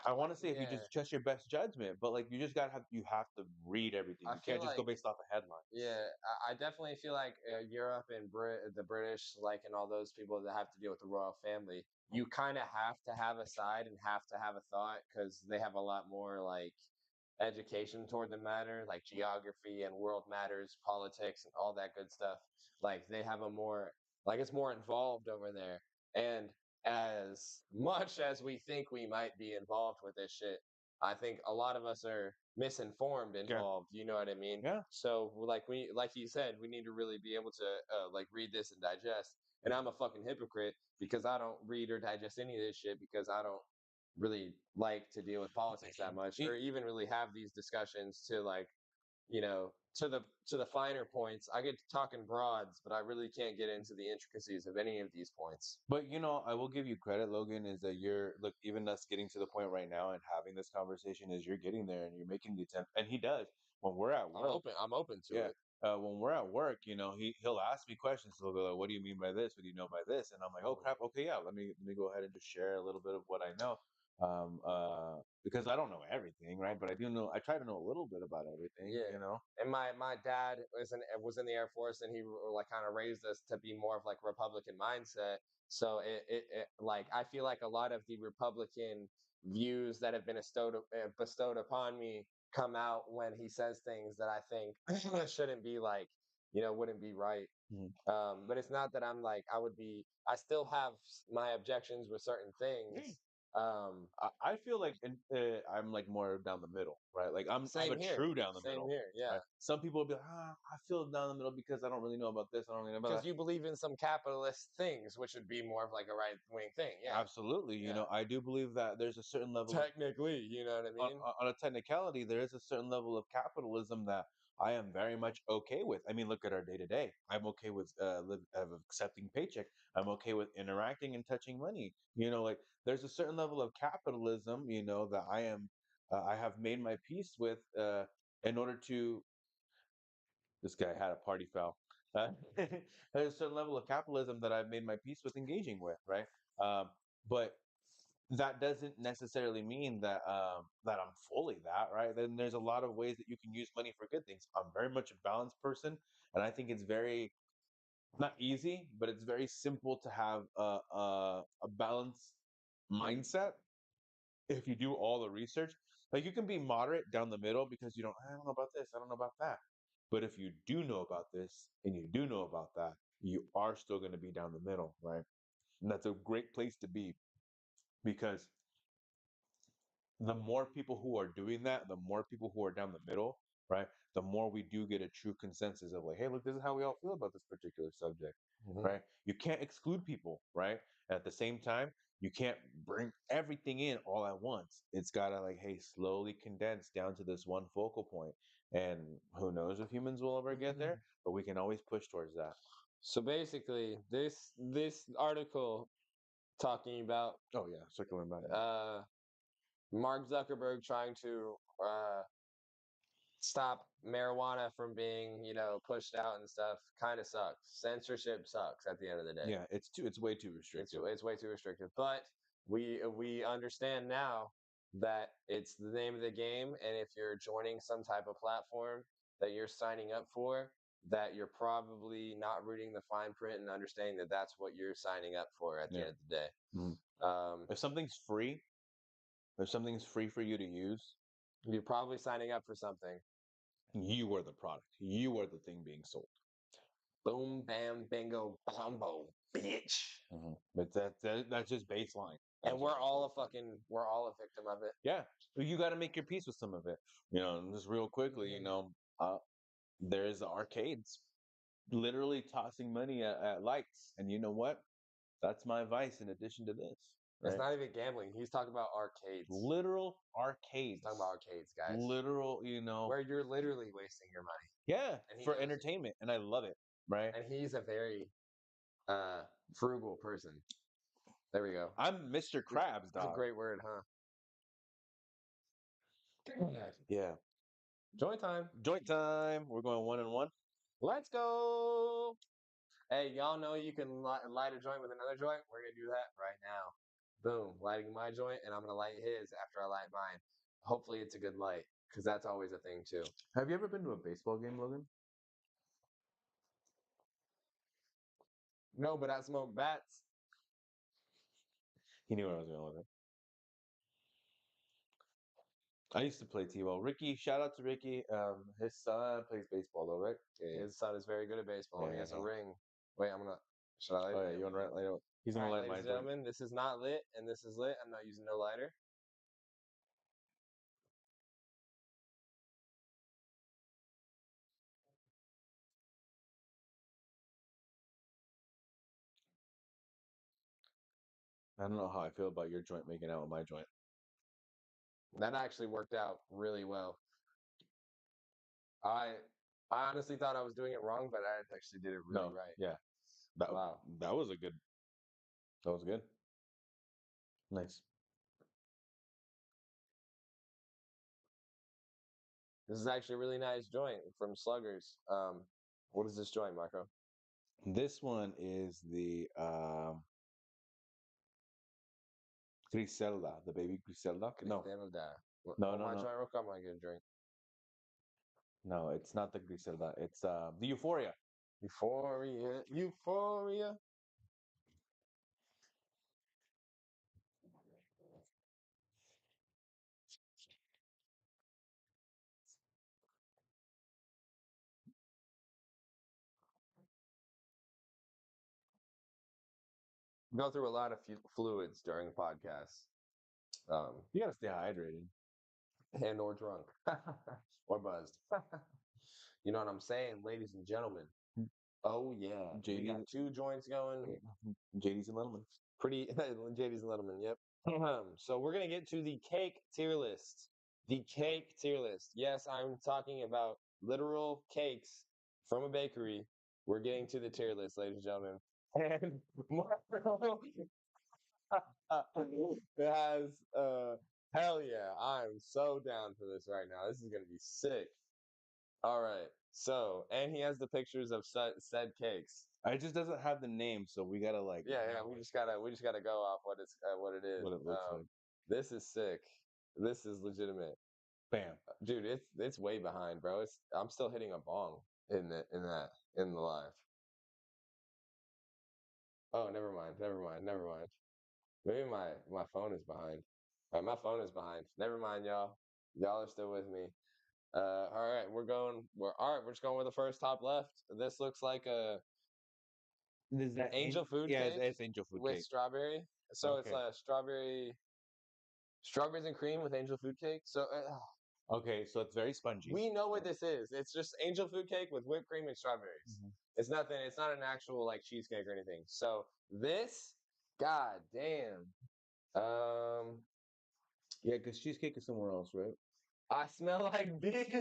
I want to say if you yeah, just trust your best judgment, but like you just gotta have you have to read everything. I You feel can't just go like based off a headline. yeah, I definitely feel like Europe and the British, like, and all those people that have to deal with the royal family, you kind of have to have a side and have to have a thought because they have a lot more like education toward the matter, like geography and world matters, politics, and all that good stuff. Like they have a more like it's more involved over there. And as much as we think we might be involved with this shit, I think a lot of us are misinformed Yeah, involved. You know what I mean? yeah. So like you said, we need to really be able to like read this and digest. And I'm a fucking hypocrite because I don't read or digest any of this shit because I don't really like to deal with politics that much or E- even really have these discussions to like to the finer points. I get to talking broads, but I really can't get into the intricacies of any of these points. But I will give you credit, Logan, is that you're look even us getting to the point right now and having this conversation is you're getting there and you're making the attempt. And he does when we're at work. I'm open to Yeah. it. When we're at work, he'll ask me questions. He'll go, like, "What do you mean by this? What do you know by this?" And I'm like, "Oh Mm. crap, okay, yeah. Let me go ahead and just share a little bit of what I know, because I don't know everything, right? But I do know. I try to know a little bit about everything, Yeah. And my dad was in the Air Force, and he like kind of raised us to be more of like Republican mindset. So it like I feel like a lot of the Republican views that have been bestowed upon me come out when he says things that I think shouldn't be like wouldn't be right. Mhm. But it's not that I'm like I still have my objections with certain things. Um, I feel like I'm like more down the middle, right? Like I'm Same a here. true down the Same middle, here. Yeah. right? Some people will be like, I feel down the middle because I don't really know about this. I don't really know about Because that. you believe in some capitalist things, which would be more of like a right wing thing. Yeah, Absolutely, yeah. I do believe that there's a certain level of Technically, you know what I mean? on a technicality, there is a certain level of capitalism that I am very much okay with. I mean, look at our day to day. I'm okay with of accepting paycheck. I'm okay with interacting and touching money. Like there's a certain level of capitalism, that I have made my peace with in order to. This guy had a party foul. There's a certain level of capitalism that I've made my peace with engaging with, right? Um, but that doesn't necessarily mean that that I'm fully that, right? Then there's a lot of ways that you can use money for good things. I'm very much a balanced person, and I think it's very not easy, but it's very simple to have a balanced mindset if you do all the research. Like you can be moderate down the middle because you don't, I don't know about this, I don't know about that. But if you do know about this and you do know about that, you are still going to be down the middle, right? And that's a great place to be because the more people who are doing that, the more people who are down the middle, right? The more we do get a true consensus of like, hey, look, this is how we all feel about this particular subject, Mhm. right? You can't exclude people, right? At the same time, you can't bring everything in all at once. It's gotta like, hey, slowly condense down to this one focal point. And who knows if humans will ever get there, but we can always push towards that. So basically, this article talking about Oh yeah, circling back. uh, Mark Zuckerberg trying to stop marijuana from being, pushed out and stuff kind of sucks. Censorship sucks at the end of the day. Yeah, it's way too It's restrictive. it's way too restrictive. But we understand now that it's the name of the game, and if you're joining some type of platform that you're signing up for, that you're probably not reading the fine print and understanding that that's what you're signing up for at the Yeah. end of the day. Mhm. Um, If something's free, if something's free for you to use, you're probably signing up for something. you are the product. You are the thing being sold. Boom, bam, bingo, bombo, bitch. But that's just baseline. And That's just baseline. we're all a victim of it. Yeah, but you got to make your peace with some of it. And just real quickly, uh, there's arcades literally tossing money at lights, and you know what? That's my vice in addition to this, It's right? not even gambling. He's talking about arcades. Literal He's talking arcades, about arcades, guys, literal, where you're literally wasting your money, yeah, and he for knows it. entertainment, and I love it, right? And he's a very uh, frugal person. There we go. I'm Mr. Krabs, It's a dog. great word, huh? Yeah. Joint time. Joint time. We're going one and one. Let's go. Hey, y'all know you can light a joint with another joint? We're going to do that right now. Boom, lighting my joint, and I'm going to light his after I light mine. Hopefully, it's a good light, because that's always a thing, too. Have you ever been to a baseball game, Logan? No, but I smoke bats. He knew where I was going with it. I used to play T-ball. Ricky, shout out to Ricky. His son plays baseball though, right? Yeah, His son is very good at baseball, and he has a yeah. ring. Wait, I'm going to. Should I light Oh it? yeah, Yeah, you we want to can. light it? He's All gonna right, light ladies my and joint. gentlemen, this is not lit, and this is lit. I'm not using no lighter. I don't know how I feel about your joint making out with my joint. That actually worked out really well. I I honestly thought I was doing it wrong, but I actually did it really No, right. yeah, that Wow. that was a good. That was good. Nice. This is actually a really nice joint from Sluggers. What is this joint, Marco? This one is the Griselda, the baby Griselda. No, Griselda. no, On no, my no, joint, real quick, I'm gonna get a drink. no. It's not the Griselda. It's the Euphoria. Euphoria, euphoria. Go through a lot of fluids during podcasts. You gotta stay hydrated. And or drunk or buzzed. You know what I'm saying, ladies and gentlemen? Oh yeah, we got JD, two joints going. JD's and Letterman. Pretty JD's and Letterman. Yep. So we're gonna get to the cake tier list. The cake tier list. Yes, I'm talking about literal cakes from a bakery. We're getting to the tier list, ladies and gentlemen. And Marco has hell yeah, I'm so down for this right now. This is gonna be sick. All right. So, and he has the pictures of said cakes. It just doesn't have the name, so we gotta like Yeah. We just gotta go off what it is. what it looks like. This is sick. This is legitimate, Bam. dude. It's way behind, bro. I'm still hitting a bong in the live. Oh, never mind. Maybe my phone is behind. My phone is behind. Never mind, y'all. Y'all are still with me. All right, all right. We're just going with the first top left. This looks like a Is that angel food yeah, cake it's angel food with cake. strawberry. So it's Okay. a strawberries and cream with angel food cake. So Okay, so it's very spongy. we know what this is. It's just angel food cake with whipped cream and strawberries. Mhm. It's nothing. It's not an actual like cheesecake or anything. So this, god damn. Um, Yeah, because cheesecake is somewhere else, right? I smell like beef.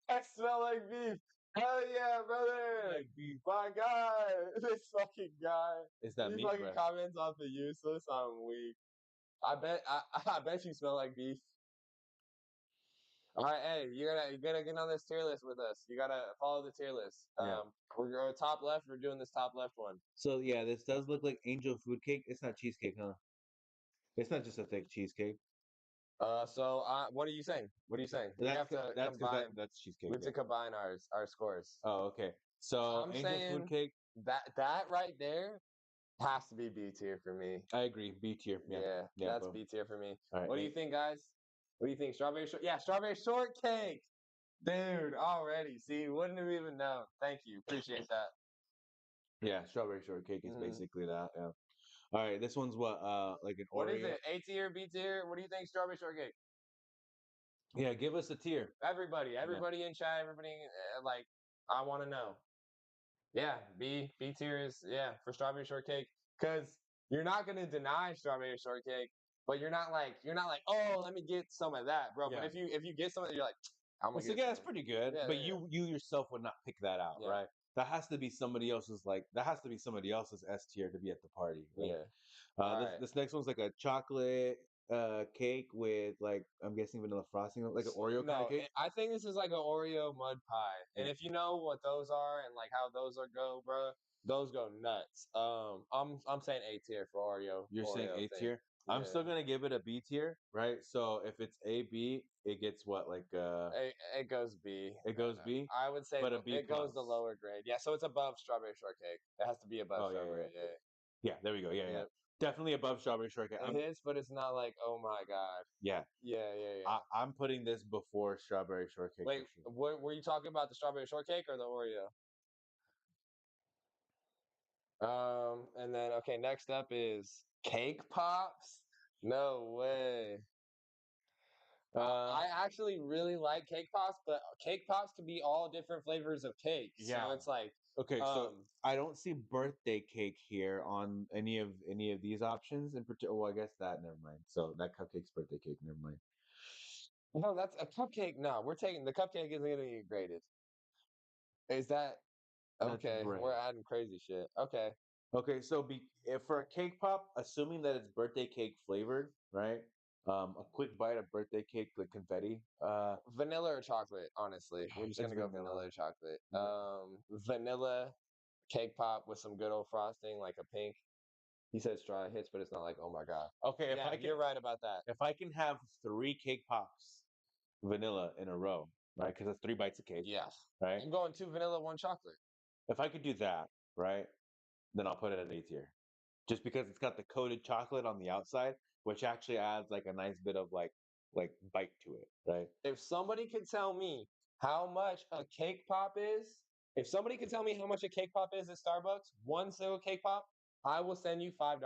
I smell like beef. Hell yeah, brother! Like beef. My guy, this fucking guy. It's that He meat fucking bread. comments off the useless. I'm weak. I bet you smell like beef. All right, hey, you gotta get on this tier list with us. You gotta follow the tier list. Yeah. We're going top left. We're doing this top left one. So yeah, this does look like angel food cake. It's not cheesecake, huh? It's not just a thick cheesecake. What are you saying? What are you saying? We That's have to that's because combine. that's cheesecake. We have Yeah. to combine our scores. Oh, okay. So I'm angel food saying cake. that right there has to be B tier for me. I agree. B tier. Yeah. Yeah, Yeah. that's Boom. B tier for me. All right. What do you think, guys? What do you think? Yeah, strawberry shortcake. Dude, already. See, wouldn't have even known. Thank you. Appreciate that. Yeah, strawberry shortcake is Mhm. basically that. Yeah. All right. This one's what? Like an What is Oreo. it? A tier, B tier? What do you think? Strawberry shortcake. Yeah. Give us a tier. Yeah. Everybody in chat, like, I want to know. Yeah, B tier is for strawberry shortcake because you're not gonna deny strawberry shortcake, but you're not like oh let me get some of that, bro. But Yeah. if you get some of it, you're like I'm Well, gonna so get yeah, some. it's pretty good. Yeah, But yeah, you yourself would not pick that out, yeah, right? That has to be somebody else's like that has to be somebody else's S tier to be at the party, yeah, right? yeah. All This right. this next one's like a chocolate cake with like I'm guessing vanilla frosting, like an Oreo kind of No, cake. I think this is like an Oreo mud pie, and Yeah. if you know what those are and like how those are go, bro, those go nuts. I'm saying A tier for You're saying Oreo A thing. tier. I'm Yeah. still gonna give it a B tier, right? So if it's A B, it gets what like It goes B. it goes B, I would say but a B it goes the plus. lower grade. Yeah, so it's above strawberry shortcake. It has to be above Oh yeah, yeah, strawberry. yeah. Yeah. Yeah, there we go. Yeah, yeah. Yep. Definitely above strawberry shortcake. It hits, but it's not like oh my god. Yeah. Yeah, yeah, yeah. I'm putting this before strawberry shortcake Wait, for sure. what were you talking about? The strawberry shortcake or the Oreo? And then okay, next up is cake pops. No way. Uh, I actually really like cake pops, but cake pops can be all different flavors of cake. yeah. So it's like, Okay, so um, I don't see birthday cake here on any of these options in particular. Well, I guess that never mind. So that cupcake's birthday cake. Never mind. no, that's a cupcake. No, we're taking the cupcake isn't gonna get graded. Is that That's okay? bread. We're adding crazy shit. Okay. Okay, so if for a cake pop, assuming that it's birthday cake flavored, right? A quick bite of birthday cake like confetti. Vanilla or chocolate, honestly. We're just It's gonna go vanilla vanilla. or chocolate. Yeah. Vanilla cake pop with some good old frosting, like a pink. He said straw hits, but it's not like, oh my god. Okay, Yeah, you're right about that. if I can have three cake pops, vanilla in a row, right? Because that's three bites of cake, Yes. right? I'm going two vanilla, one chocolate. If I could do that, right, then I'll put it at A tier. Just because it's got the coated chocolate on the outside, which actually adds like a nice bit of like bite to it, right? If somebody could tell me how much a cake pop is, if somebody could tell me how much a cake pop is at Starbucks, one single cake pop, I will send you $5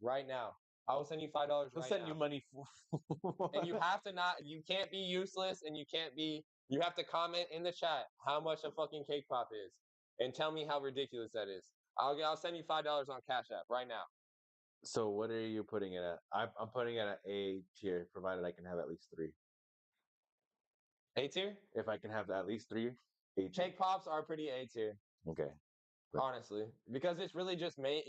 right now. I will send you $5 I'll right send you now. money for. And you have to not, you can't be useless, and you have to comment in the chat how much a fucking cake pop is, and tell me how ridiculous that is. I'll send you $5 on Cash App right now. So what are you putting it at? I'm putting it at A tier, provided I can have at least three. A tier? If I can have at least three, A tier. Cake pops are pretty A tier. Okay. Honestly, because it's really just made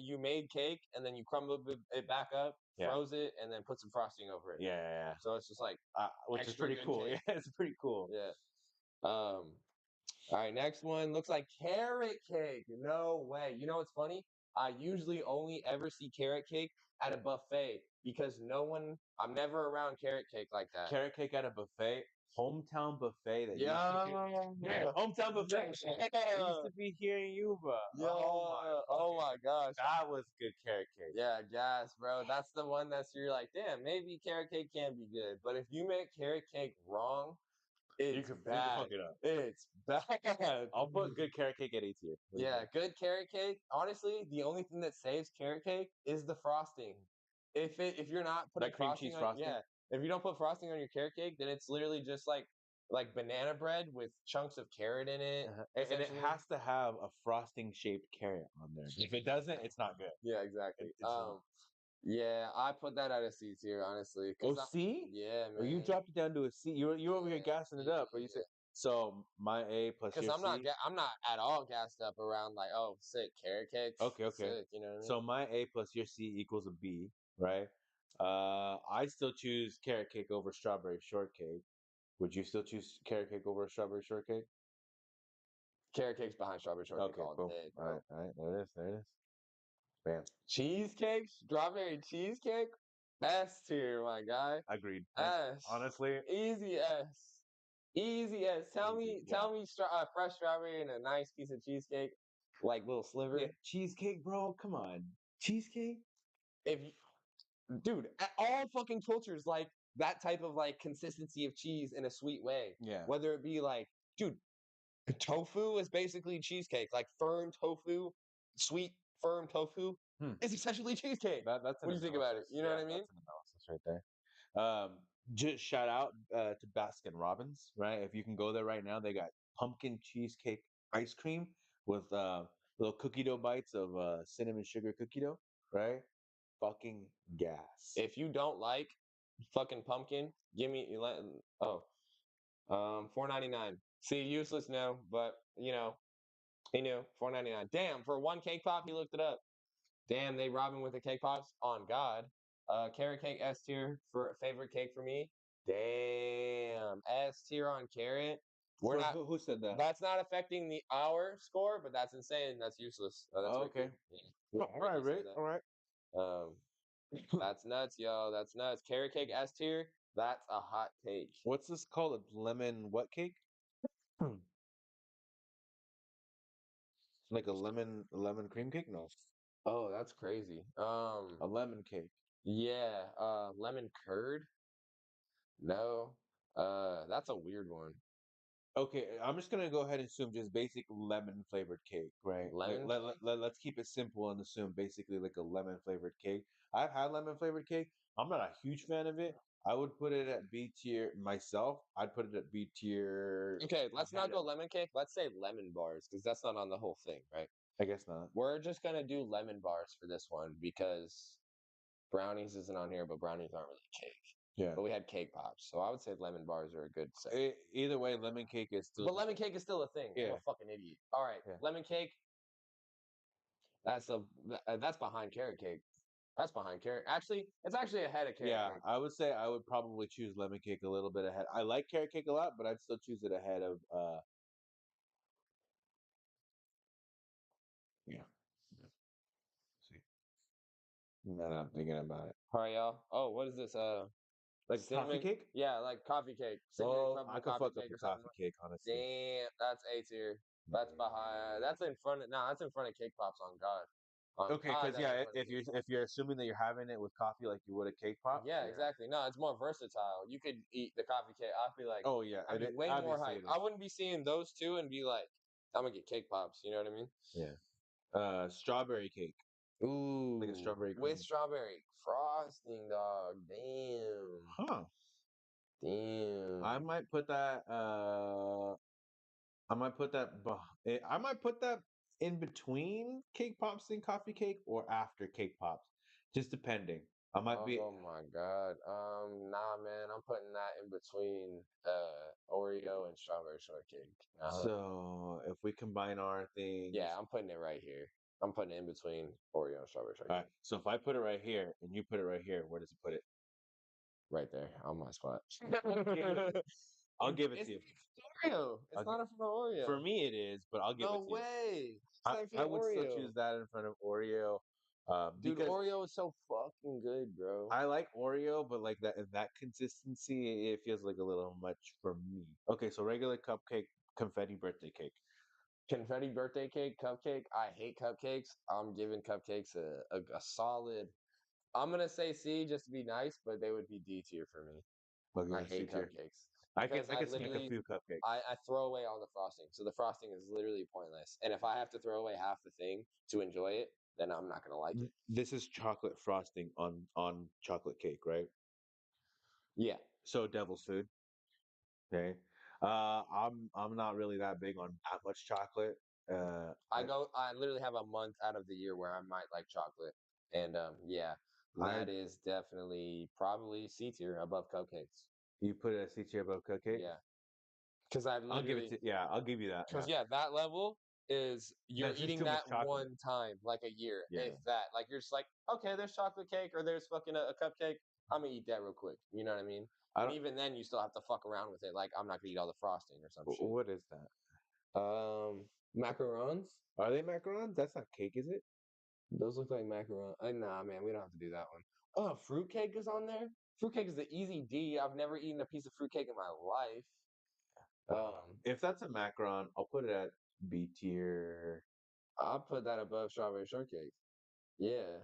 cake and then you crumbled it back up, Yeah. froze it, and then put some frosting over it. Yeah. So it's just like Which is extra pretty good cool. cake. Yeah, it's pretty cool. Yeah. Um. All right, next one looks like carrot cake. No way. You know what's funny? I usually only ever see carrot cake at a buffet because I'm never around carrot cake like that. Carrot cake at a buffet, hometown buffet that Yeah, hometown buffet. I used to be here in Yuba. yeah. Oh my gosh. That was good carrot cake. Yeah, gas, bro. That's the one you're like, damn, maybe carrot cake can be good. But if you make carrot cake wrong, it's You can bad. fuck it up. It's bad. I'll put good carrot cake at A tier. Yeah, good carrot cake. Honestly, the only thing that saves carrot cake is the frosting. If you're not putting That cream frosting cheese on, frosting? yeah, if you don't put frosting on your carrot cake, then it's literally just like banana bread with chunks of carrot in it. And it Essentially. has to have a frosting shaped carrot on there. If it doesn't, it's not good. Yeah, exactly. It's Yeah, I put that at a C tier, honestly. oh, C? Yeah, Or you man. dropped it down to a C. You over here gassing it up, but you said so. My A plus Because your C. I'm not at all gassed up around like, oh, sick carrot cake. Okay. Sick, you know what I mean? So my A plus your C equals a B, right? I still choose carrot cake over strawberry shortcake. Would you still choose carrot cake over strawberry shortcake? Carrot cake's behind strawberry shortcake all boom. day, All bro. right. There it is. Bam. Cheesecake, strawberry cheesecake, S tier, my guy. Agreed. S. Honestly, Easy S. Easy S. Tell easy, me, fresh strawberry and a nice piece of cheesecake, like little sliver. yeah, cheesecake, bro. Come on, cheesecake. If dude, all fucking cultures like that type of like consistency of cheese in a sweet way. Yeah. Whether it be like, dude, tofu is basically cheesecake, like firm tofu, sweet firm tofu. Hmm. It's essentially cheesecake. That's What do you think about it? You know what I mean? That's an analysis right there. Just shout out to Baskin Robbins, right? If you can go there right now, they got pumpkin cheesecake ice cream with little cookie dough bites of cinnamon sugar cookie dough, right? Fucking gas. If you don't like fucking pumpkin, give me $4.99. See, useless no, but he knew $4.99. Damn, for one cake pop, he looked it up. Damn, they robbing with the cake pops on God. Carrot cake S tier for favorite cake for me. Damn, S tier on carrot. We're not. Who said that? That's not affecting our score, but that's insane. That's useless. That's Oh, okay. Yeah. All right, Rick. All right. That's nuts, yo. That's nuts. Carrot cake S tier. That's a hot take. What's this called? A lemon what cake? Like a lemon cream cake? No, Oh, that's crazy. a lemon cake. Yeah. Lemon curd. No. That's a weird one. Okay, I'm just gonna go ahead and assume just basic lemon flavored cake, right? Lemon cake? Let's keep it simple and assume basically like a lemon flavored cake. I've had lemon flavored cake. I'm not a huge fan of it. I would put it at B tier myself. I'd put it at B tier. Okay, let's not go lemon cake. Let's say lemon bars because that's not on the whole thing, right? I guess not. We're just gonna do lemon bars for this one because brownies isn't on here, but brownies aren't really cake. Yeah. But we had cake pops, so I would say lemon bars are a good set. Either way, lemon cake is still. But lemon cake is still a thing. I'm Yeah. a fucking idiot. All right, Yeah. lemon cake. That's behind carrot cake. That's behind carrot. Actually, it's actually ahead of carrot cake. I would say I would probably choose lemon cake a little bit ahead. I like carrot cake a lot, but I'd still choose it ahead of yeah. See. Now that I'm thinking about it. All right, y'all. Oh, what is this? Like Coffee cinnamon cake? yeah, like coffee cake. Cinnamon Oh, crumble I could coffee fuck up cake the or something. coffee cake, honestly. Damn, that's A tier. That's behind. That's in front of. Nah, that's in front of cake pops. On God. On Okay, God, because that's in yeah, front of cake pops. if you're assuming that you're having it with coffee like you would a cake pop, Yeah, exactly. No, it's more versatile. You could eat the coffee cake. I'd be like, Oh yeah, I'd be way more obviously hype. it I is. wouldn't be seeing those two and be like, I'm gonna get cake pops. You know what I mean? Yeah. Strawberry cake, Ooh, like a strawberry with cream. strawberry frosting, dog. Damn, Huh. damn. I might put that. I might put that. I might put that in between cake pops and coffee cake, or after cake pops, just depending. I might be. Oh my God. Nah, man, I'm putting that in between Oreo and strawberry shortcake. So if we combine our things, Yeah, I'm putting it right here. I'm putting it in between Oreo and strawberry all shortcake. right. So if I put it right here and you put it right here, where does it put it? Right there on my spot. I'll give it It's to you. Oreo. It's I'll gi- not in front of Oreo. for me, it is, but I'll give No it to you. way. It's I, not in front I of would still Oreo. choose that in front of Oreo, Dude, because Oreo is so fucking good, bro. I like Oreo, but like that consistency, it feels like a little much for me. Okay, so regular cupcake, confetti birthday cake. Confetti birthday cake, cupcake. I hate cupcakes. I'm giving cupcakes a solid. I'm gonna say C just to be nice, but they would be D tier for me. I'll give I it C hate tier. cupcakes I can because I I can smack a literally few cupcakes. I throw away all the frosting, so the frosting is literally pointless. And if I have to throw away half the thing to enjoy it, then I'm not gonna like it. This is chocolate frosting on chocolate cake, right? Yeah, So devil's food. Okay. I'm not really that big on that much chocolate. I I literally have a month out of the year where I might like chocolate, and yeah, I that is definitely probably C tier above cupcakes. you put it at C tier above cupcake. Yeah, because I I'll give it literally to yeah. I'll give you that. Yeah. because yeah, that level is you're That's just eating too much that chocolate. one time, like a year, Yeah. if that. Like you're just like, okay, there's chocolate cake or there's fucking a cupcake. I'm gonna eat that real quick. You know what I mean? I And don't. even then, you still have to fuck around with it. Like I'm not gonna eat all the frosting or some shit. What is that? Macarons. Are they macarons? That's not cake, is it? Those look like macaron. Nah, man, we don't have to do that one. Oh, fruitcake is on there. Fruitcake is the easy D. I've never eaten a piece of fruitcake in my life. If that's a macaron, I'll put it at B tier. I'll put that above strawberry shortcake. Yeah,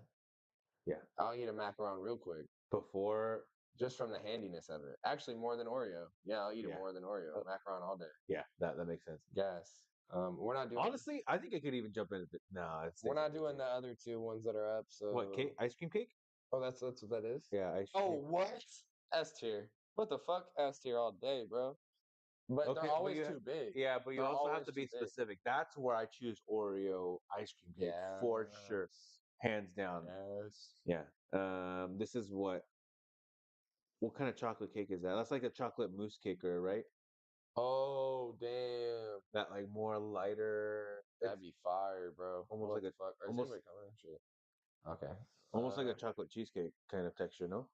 Yeah. I'll eat a macaron real quick. Before. Just from the handiness of it. Actually, more than Oreo. Yeah, I'll eat it Yeah. more than Oreo. Macaron all day. Yeah. That makes sense. Yes. We're not doing. Honestly, I think I could even jump in. No, it We're stays not at B doing tier. the other two ones that are up. What cake? So. Ice cream cake? Oh, that's what that is. Yeah, ice Oh, cream. what? S tier. What the fuck? S tier all day, bro. But they're Okay, but always too big. yeah, but you They're also have always to too be big. specific. That's where I choose Oreo ice cream cake for sure, Yes. hands down. Yes. Yeah. This is what kind of chocolate cake is that? That's like a chocolate mousse cake, right? Oh, damn. That like more lighter. It's That'd be fire, bro. almost What like the a fuck? Is almost anybody coming? Shit. Okay. almost like a chocolate cheesecake kind of texture, no?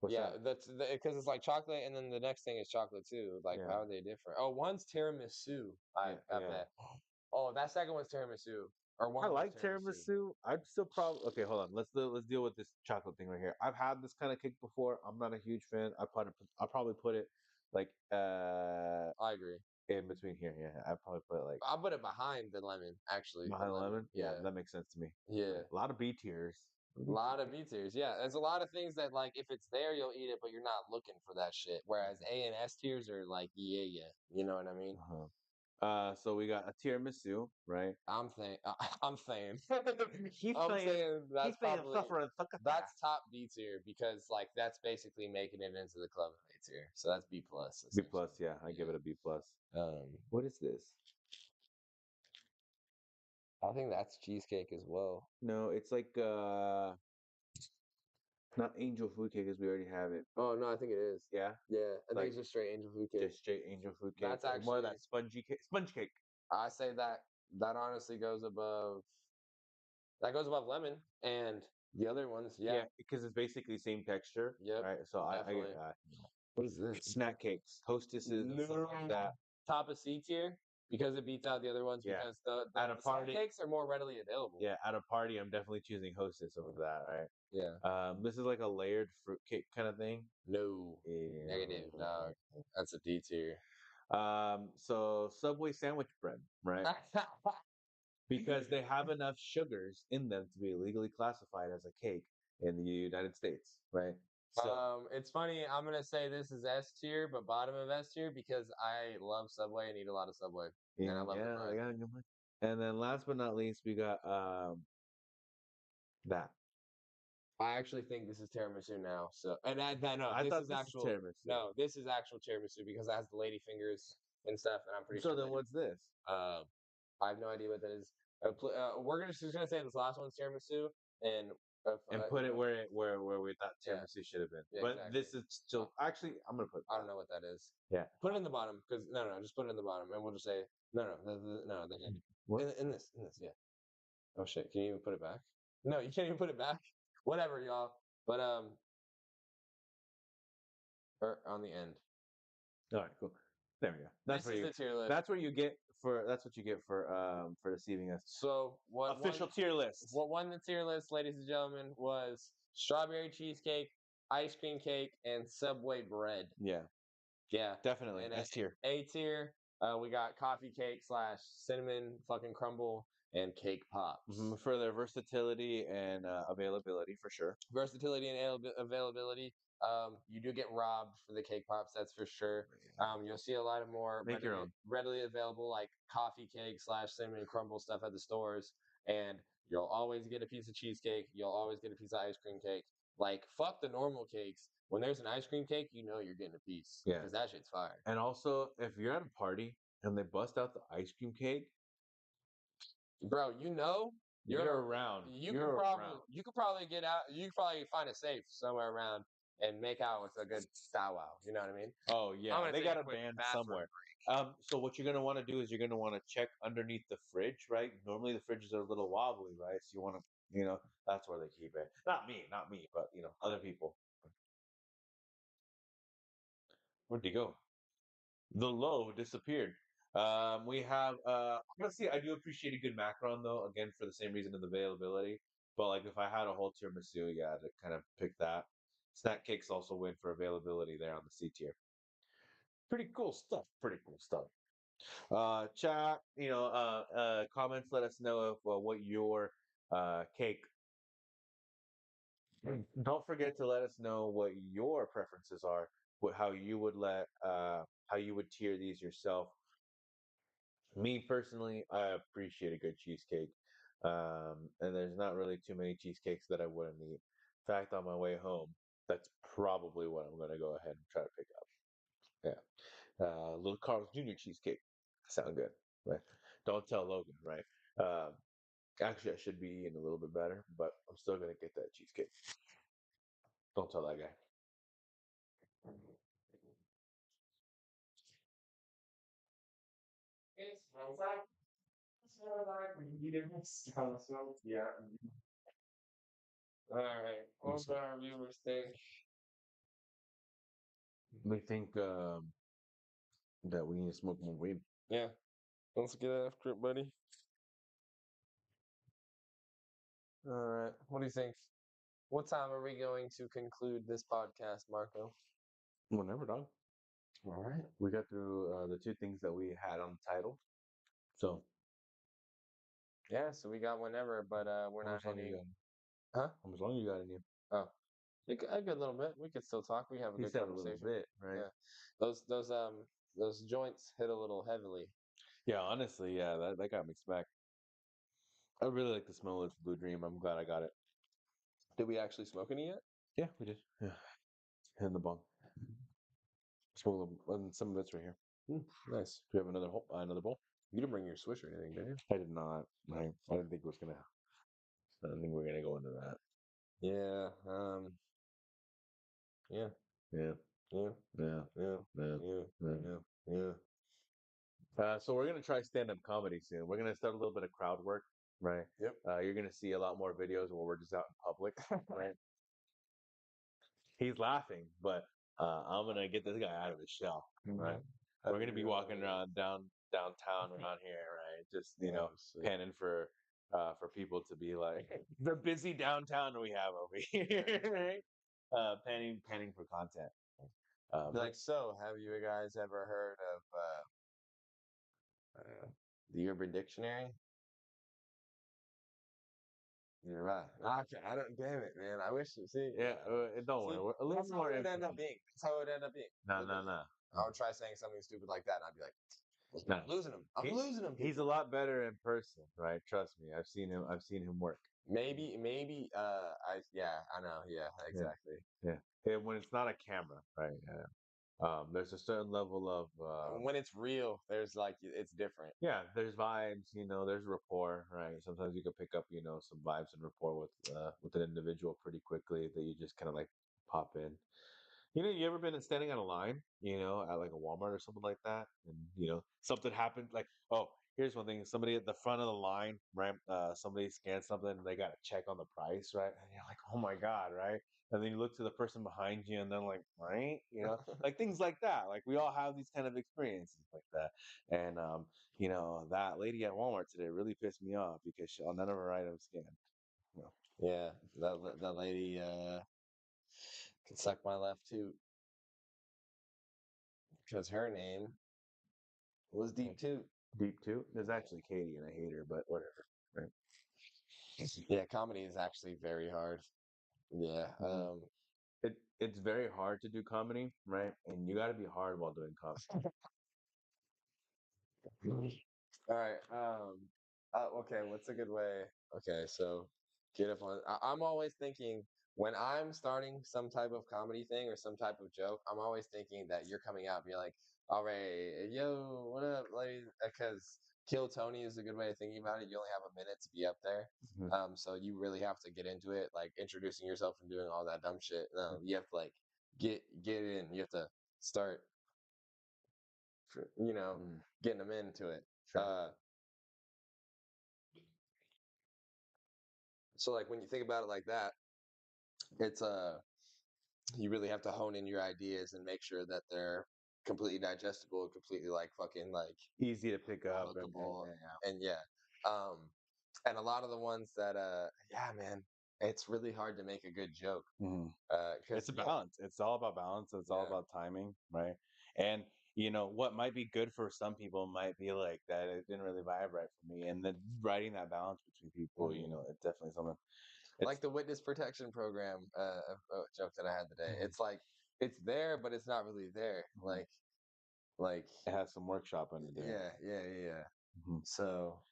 What's Yeah, that? that's because it's like chocolate, and then the next thing is chocolate too. Like, Yeah, how are they different? Oh, one's tiramisu. I yeah. bet. Oh, that second one's tiramisu, or I one was like tiramisu. tiramisu. I'd still probably okay. Hold on. Let's deal with this chocolate thing right here. I've had this kind of cake before. I'm not a huge fan. I'll probably put it like I agree. in between here. Yeah, I'd probably put it like I'll put it behind the lemon, actually. The behind lemon. lemon. Yeah, Yeah, that makes sense to me. yeah. Right. A lot of B tiers. A lot of B tiers. Yeah, there's a lot of things that like if it's there, you'll eat it, but you're not looking for that shit. Whereas A and S tiers are like, yeah, yeah. You know what I mean? Uh-huh. So we got a tiramisu, right? I'm saying, I'm saying, He's I'm saying saying that's he's saying probably suffer and suckata. that's top B tier because like that's basically making it into the club of A tier. So that's B plus B plus, essentially. yeah, I give it a B plus. Yeah. What is this? I think that's cheesecake as well. No, it's like not angel food cake because we already have it. Oh no, I think it is. Yeah, Yeah, I think like it's just straight angel food cake. just straight angel food cake. That's More of actually that sponge cake. I say that honestly goes above that goes above lemon and the other ones. Yeah. Yeah, because it's basically same texture, Yep. right? So I get Definitely. that. What is this? Snack cakes, hostesses, and stuff like No. that. Top of C tier because it beats out the other ones Yeah, because at a the snack party. cakes are more readily available. Yeah, at a party, I'm definitely choosing hostess over that, right? Yeah. This is like a layered fruit cake kind of thing. No. Negative, Yeah. dog. That's a D tier. So Subway sandwich bread, right? Because they have enough sugars in them to be legally classified as a cake in the United States, right? So It's funny. I'm gonna say this is S tier, but bottom of S tier because I love Subway and eat a lot of Subway, and I love the yeah, bread. I got a good one. And then last but not least, we got that. I actually think this is tiramisu now. So, and no, I this thought is this is actual. tiramisu. No, this is actual tiramisu because it has the lady fingers and stuff, and I'm pretty So sure then that. what's this? I have no idea what that is. We're just gonna say this last one's tiramisu, and And put it where we thought yeah, tiramisu should have been. yeah, But exactly. this is still actually I'm gonna put I that. don't know what that is. Yeah. Put it in the bottom because no, just put it in the bottom, and we'll just say no, What? in this, yeah. Oh shit! Can you even put it back? No, you can't even put it back. Whatever, y'all. But or on the end. All right, cool. There we go. That's This where is you. the tier list. That's where you get for. That's what you get for receiving us. So what Official one? tier list. What won the tier list, ladies and gentlemen, was strawberry cheesecake, ice cream cake, and Subway bread. Yeah, Yeah, definitely and S tier. A tier, we got coffee cake slash cinnamon fucking crumble and cake pops. For their versatility and availability, for sure. Versatility and availability. You do get robbed for the cake pops, that's for sure. You'll see a lot of more Make your own. readily available like coffee cake slash cinnamon crumble stuff at the stores, and you'll always get a piece of cheesecake. You'll always get a piece of ice cream cake. Like fuck the normal cakes. When there's an ice cream cake, you know you're getting a piece. Yeah. because that shit's fire. And also, if you're at a party and they bust out the ice cream cake, Bro, you know you're around. You You're could probably around. you could probably get out. You could probably find a safe somewhere around and make out with a good style wow. You know what I mean? Oh I'm yeah, gonna they take got a a quick band bathroom somewhere. break. So what you're gonna want to do is you're gonna want to check underneath the fridge, right? Normally the fridges are a little wobbly, right? So you want to, that's where they keep it. Not me, but other people. Where'd he go? The low disappeared. We have honestly, I do appreciate a good macaron though. Again, for the same reason of the availability. But like if I had a whole tiramisu, yeah, to kind of pick that. Snack cakes also win for availability there on the C tier. Pretty cool stuff. Pretty cool stuff. Chat, comments. Let us know if what your cake. Don't forget to let us know what your preferences are. How you would how you would tier these yourself. Me personally, I appreciate a good cheesecake. And there's not really too many cheesecakes that I wouldn't eat. In fact, on my way home, that's probably what I'm going to go ahead and try to pick up. Yeah. Little Carl's Jr. cheesecake. Sound good, right? Don't tell Logan, right? Actually, I should be eating a little bit better, but I'm still going to get that cheesecake. Don't tell that guy. Yeah. All right. What do our viewers think? They think that we need to smoke more weed. Yeah. Let's get after it, buddy. All right. What do you think? What time are we going to conclude this podcast, Marco? Whenever, dog. All right. We got through the two things that we had on the title. So, Yeah, so we got whenever, but we're how not much longer hitting. you got? Huh? How much longer you got in you? Oh, a good little bit. We could still talk. We have a He good said a little conversation. bit, right? Yeah. Those joints hit a little heavily. Yeah, honestly, yeah, that got mixed back. I really like the smell of Blue Dream. I'm glad I got it. Did we actually smoke any yet? Yeah, we did. Yeah, in the bong. Smoke and some of it's right here. Nice. Do you have another bowl? You didn't bring your Swish or anything, did you? I did not. I didn't think it was gonna. I don't think we're gonna go into that. Yeah. Yeah. Yeah, Yeah. yeah, Yeah. yeah, Yeah. yeah. Yeah. Yeah. So we're gonna try stand-up comedy soon. We're gonna start a little bit of crowd work, right? Yep. You're gonna see a lot more videos where we're just out in public, right? He's laughing, but I'm gonna get this guy out of his shell, right? We're gonna be walking around downtown around here, right? Just panning for people to be like the busy downtown we have over here, right? Panning for content. Like, so, have you guys ever heard of the Urban Dictionary? You're right. Okay, I don't. Damn it, man. I wish. See, yeah, don't see, worry. A little that's how more it would end up information. being. That's how it would end up being. No, Look no, at me. no. I would try saying something stupid like that, and I'd be like, No. I'm losing him. I'm losing him. He's a lot better in person, right? Trust me. I've seen him. I've seen him work. Maybe. Yeah, I know. Yeah, exactly. Yeah. When it's not a camera, right? Yeah. There's a certain level of When it's real, there's like it's different. yeah. There's vibes. There's rapport, right? Sometimes you can pick up, some vibes and rapport with an individual pretty quickly that you just kind of like pop in. You ever been standing on a line, at like a Walmart or something like that, and something happened, like, oh, here's one thing: somebody at the front of the line, right? Somebody scans something, and they got to check on the price, right? And you're like, oh my god, right? And then you look to the person behind you, and they're like, right, like things like that. Like we all have these kind of experiences like that. And that lady at Walmart today really pissed me off because none of her items scanned. You know. Yeah, that lady can suck my left too, because her name was Deep Toot. Deep too. There's actually Katie, and I hate her, but whatever. Right. Yeah, comedy is actually very hard. Yeah. Mhm. It's very hard to do comedy, right? And you got to be hard while doing comedy. All right. Okay. What's a good way? Okay. So get up on. I'm always thinking when I'm starting some type of comedy thing or some type of joke, I'm always thinking that you're coming out and be like, all right, yo, what up, ladies? Because Kill Tony is a good way of thinking about it. You only have a minute to be up there. Mhm. So you really have to get into it, like introducing yourself and doing all that dumb shit. No, you have to like get in. You have to start, Mm, getting them into it. sure. So like when you think about it like that, it's you really have to hone in your ideas and make sure that they're completely digestible, completely like fucking like Easy to pick up, hookable, and yeah. Um and a lot of the ones that yeah, man, it's really hard to make a good joke. Mhm. It's Because a balance. It's all about balance. It's all yeah. about timing, right? And what might be good for some people might be like that. It didn't really vibe right for me. And then writing that balance between people, Mhm. it's definitely something. It's Like the witness protection program joke that I had today. Mhm, It's like it's there, but it's not really there. mhm. Like It has some workshop under there. yeah. Mhm. So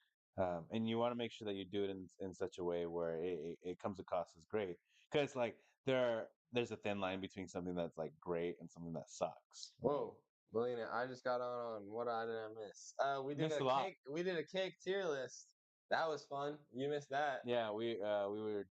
And you want to make sure that you do it in such a way where it comes across as great, because like there's a thin line between something that's like great and something that sucks, right? whoa, Melina, I just got on what did I miss? We did Missed a a lot. cake. We did a cake tier list. That was fun. You missed that. Yeah, we were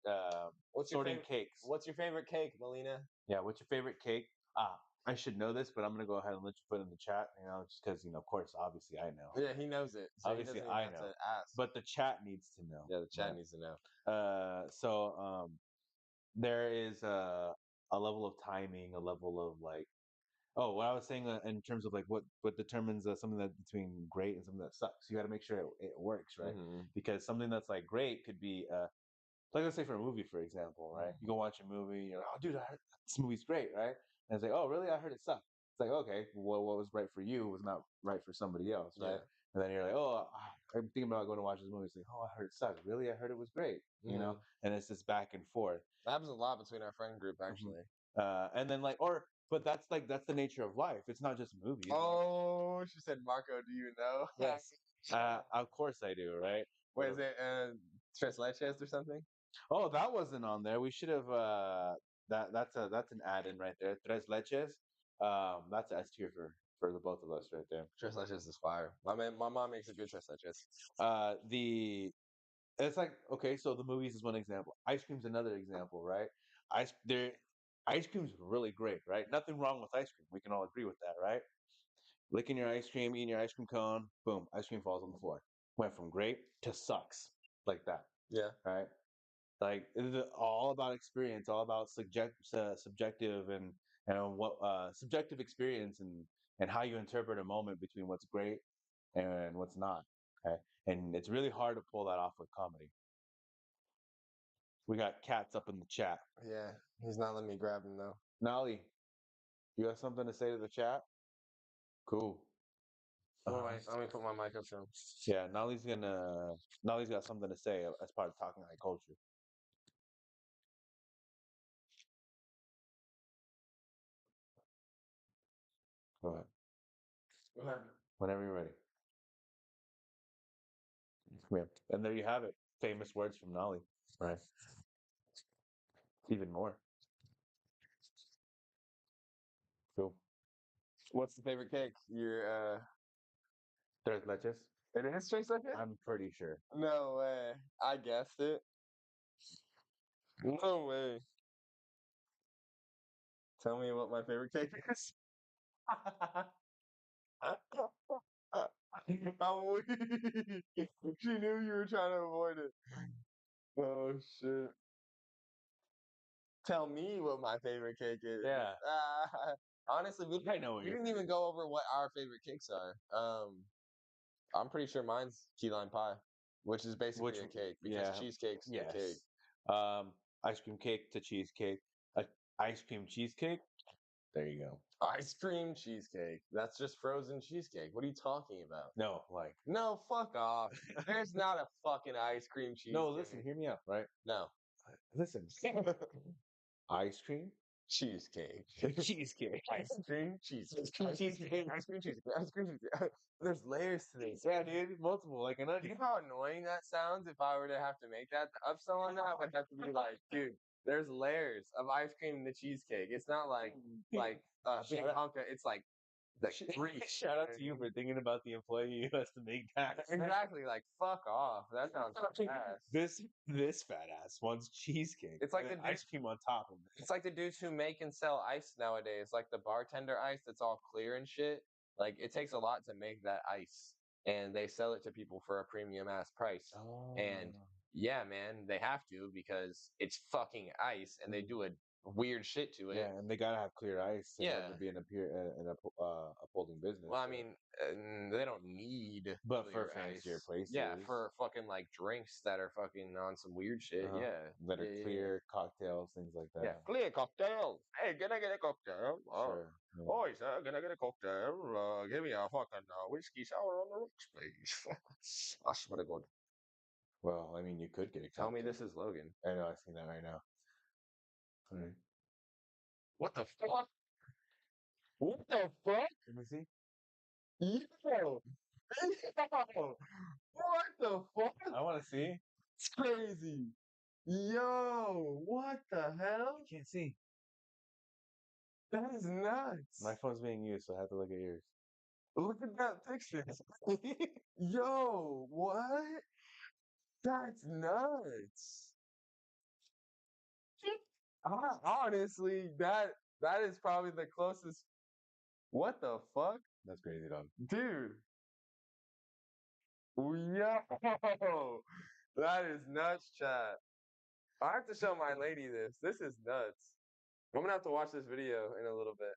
What's your sorting favorite? cakes. What's your favorite cake, Melina? Yeah, what's your favorite cake? Ah, I should know this, but I'm gonna go ahead and let you put it in the chat. Just because of course, obviously I know. Yeah, he knows it, so he Obviously doesn't even I have to know, ask. but the chat needs to know, Yeah, the chat right? needs to know. So there is a level of timing, a level of like, oh, what I was saying in terms of like what determines something that between great and something that sucks. You got to make sure it works, right? Hmm. Because something that's like great could be like, let's say for a movie, for example, right? You go watch a movie, you're like, oh, dude, I heard this movie's great, right? And it's like, oh, really? I heard it sucked. It's like, okay, well, what was right for you was not right for somebody else, right? Yeah. And then you're like, oh, I'm thinking about going to watch this movie. It's like, oh, I heard it sucked. Really? I heard it was great, Hmm. And it's this back and forth. That happens a lot between our friend group, Mhm. actually. And then but that's the nature of life. It's not just movies. Oh, she said, Marco, do you know? Yes. Of course I do, right? What is it? Tres Leches or something? Oh, that wasn't on there. We should have that's an add-in right there. Tres leches. That's S tier for the both of us right there. Tres Leches is fire. My mom makes a good Tres Leches. The It's like, okay, so the movies is one example. Ice cream's another example, right? There ice cream's really great, right? Nothing wrong with ice cream. We can all agree with that, right? Licking your ice cream, eating your ice cream cone, boom, ice cream falls on the floor. Went from great to sucks, like that, Yeah. right? Like it's all about experience, all about subjective and what subjective experience and how you interpret a moment between what's great and what's not. Okay, and it's really hard to pull that off with comedy. We got cats up in the chat. Yeah. He's not letting me grab him though. Nolly, you got something to say to the chat? Cool. Oh wait, let me put my mic up to him. Yeah, Nolly's got something to say as part of talking high culture. Go ahead. Okay. Whenever you're ready. Yeah. And there you have it. Famous words from Nolly. Right. Even more. Cool. What's the favorite cake? Your Tres leches. it is Tres Leches? I'm pretty sure. No way. I guessed it. No way. Tell me what my favorite cake is. I'm weak. She knew you were trying to avoid it. Oh shit. Tell me what my favorite cake is. Yeah. Honestly, I know what we you're. didn't even go over what our favorite cakes are. I'm pretty sure mine's key lime pie, which is basically Which, a cake because yeah, cheesecake's a cake. yes. Ice cream cake to cheesecake. Ice cream cheesecake. There you go. Ice cream cheesecake. That's just frozen cheesecake. What are you talking about? No, like No, fuck off. There's not a fucking ice cream cheesecake. no. Listen, hear me out, right? No. Listen, ice cream Cheesecake. cheesecake. Ice cream cheesecake. Cheesecake. Ice cream cheesecake. Ice cream cheesecake. There's layers to this. Yeah, dude, multiple like an You onion. know how annoying that sounds if I were to have to make that? The upsell on that would have to be like, dude, there's layers of ice cream in the cheesecake. It's not like a big hunk of, it's like the three. Shout out to you for thinking about the employee who has to make tax. Exactly, like fuck off. That sounds ass. This fat ass wants cheesecake. It's like and the then ice cream on top of it. It's like the dudes who make and sell ice nowadays, like the bartender ice that's all clear and shit. Like it takes a lot to make that ice, and they sell it to people for a premium ass price. And Oh. yeah, man, they have to because it's fucking ice, and they do a weird shit to it. Yeah, and they gotta have clear ice in order Yeah. to be an upholding business. Well, I so. mean, they don't need But for clear fancier ice. places. Yeah, for fucking like drinks that are fucking on some weird shit. Uh-huh. Yeah, that are yeah, yeah, clear cocktails, things like that. yeah. Clear cocktail. Hey, can I get a cocktail? Sure. Yeah. Oh, sir, can I get a cocktail? Give me a fucking whiskey sour on the rocks, please. I swear to God. Well, I mean, you could get a Tell me cocktail. this is Logan. I know, I've seen that right now. All right. What the fuck? What the fuck? Let me see. Yo! Yo! What the fuck? I want to see. It's crazy. Yo! What the hell? I can't see. That is nuts. My phone's being used, so I have to look at yours. Look at that picture. Yo, what? That's nuts. Honestly, that is probably the closest. What the fuck, That's crazy, dog. dude? Yo, that is nuts, chat. I have to show my lady this. This is nuts. I'm gonna have to watch this video in a little bit.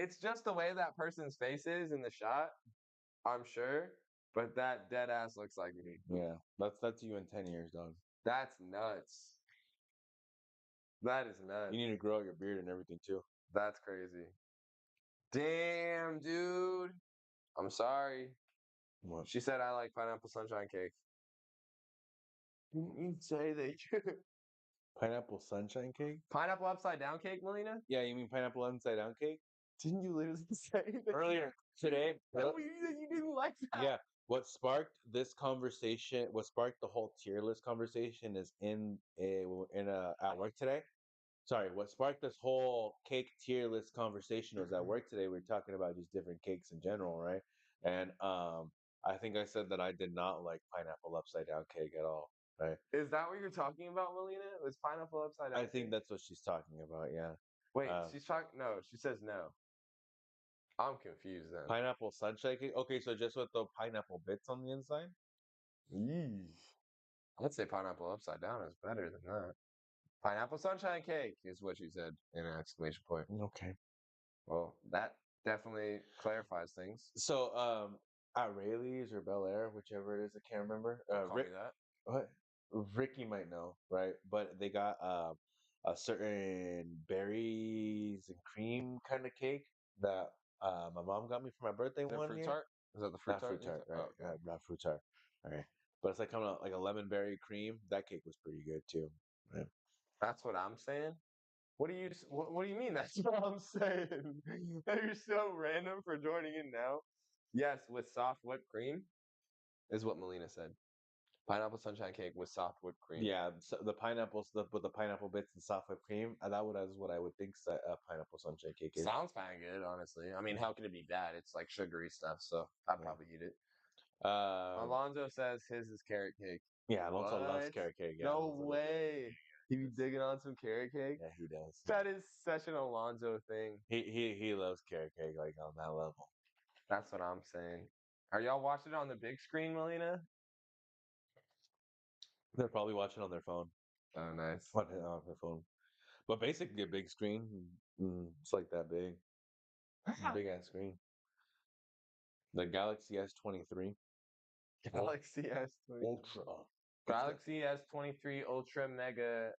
It's just the way that person's face is in the shot, I'm sure, but that dead ass looks like me. Yeah, that's you in 10 years, dog. That's nuts. That is nuts. You need to grow out your beard and everything too. That's crazy. Damn, dude. I'm sorry. What? She said I like pineapple sunshine cake. You say that Pineapple sunshine cake? pineapple upside down cake, Melina? Yeah, you mean pineapple upside down cake? Didn't you literally say that Earlier today. that you didn't like that? Yeah. What sparked this conversation? What sparked the whole tier list conversation is at work today. Sorry, what sparked this whole cake tier list conversation was at work today. We were talking about just different cakes in general, right? And I think I said that I did not like pineapple upside down cake at all, right? Is that what you're talking about, Melina? It was pineapple upside down. I think cake? that's what she's talking about. Yeah. Wait, Uh, she's talking. No, she says no. I'm confused then. Pineapple sunshine cake. Okay, so just with the pineapple bits on the inside. Yee. I'd say pineapple upside down is better than that. Pineapple sunshine cake is what she said in an exclamation point. Okay. Well, that definitely clarifies things. So at Rayleigh's or Bel Air, whichever it is, I can't remember. Call me that. What? Ricky might know, right? But they got a certain berries and cream kind of cake that my mom got me for my birthday The one fruit year. tart? Is that the fruit Not tart? fruit tart, right? Oh, okay. Not fruit tart. All right. But it's like kind of like a lemon berry cream. That cake was pretty good too. Right. That's what I'm saying. What do you mean? That's what I'm saying. You're so random for joining in now. Yes, with soft whipped cream is what Melina said. Pineapple sunshine cake with soft whipped cream. Yeah, so the pineapples with the pineapple bits and soft whipped cream. Is what I would think pineapple sunshine cake is. Sounds kind of good, honestly. I mean, how can it be bad? It's like sugary stuff, so I'd Yeah. probably eat it. Um, Alonzo says his is carrot cake. yeah, Alonso loves What? carrot cake. Yeah, No Alonso loves carrot way. He be digging on some carrot cake. Yeah, he does. That is such an Alonzo thing. He loves carrot cake like on that level. That's what I'm saying. Are y'all watching it on the big screen, Melina? They're probably watching on their phone, Oh, nice. on their phone. But basically, a big screen. It's like that big, big ass screen. The Galaxy S23 Galaxy S23. Ultra. Galaxy S23 Ultra Mega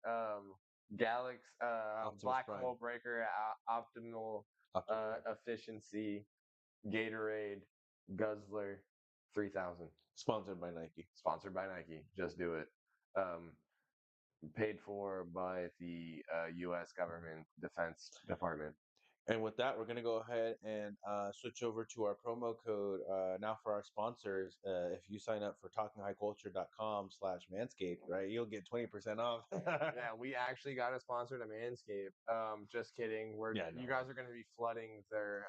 Galaxy Optimus Black Prime. Hole Breaker Optimal Optimus Prime. Efficiency Gatorade Guzzler 3000. Sponsored by Nike. Sponsored by Nike. Just do it. Paid for by the U.S. government defense department. And with that, we're going to go ahead and switch over to our promo code now for our sponsors. If you sign up for talkinghighculture.com/manscaped, right, you'll get 20% off. Yeah, we actually got a sponsor to Manscaped. Just kidding. You guys are going to be flooding their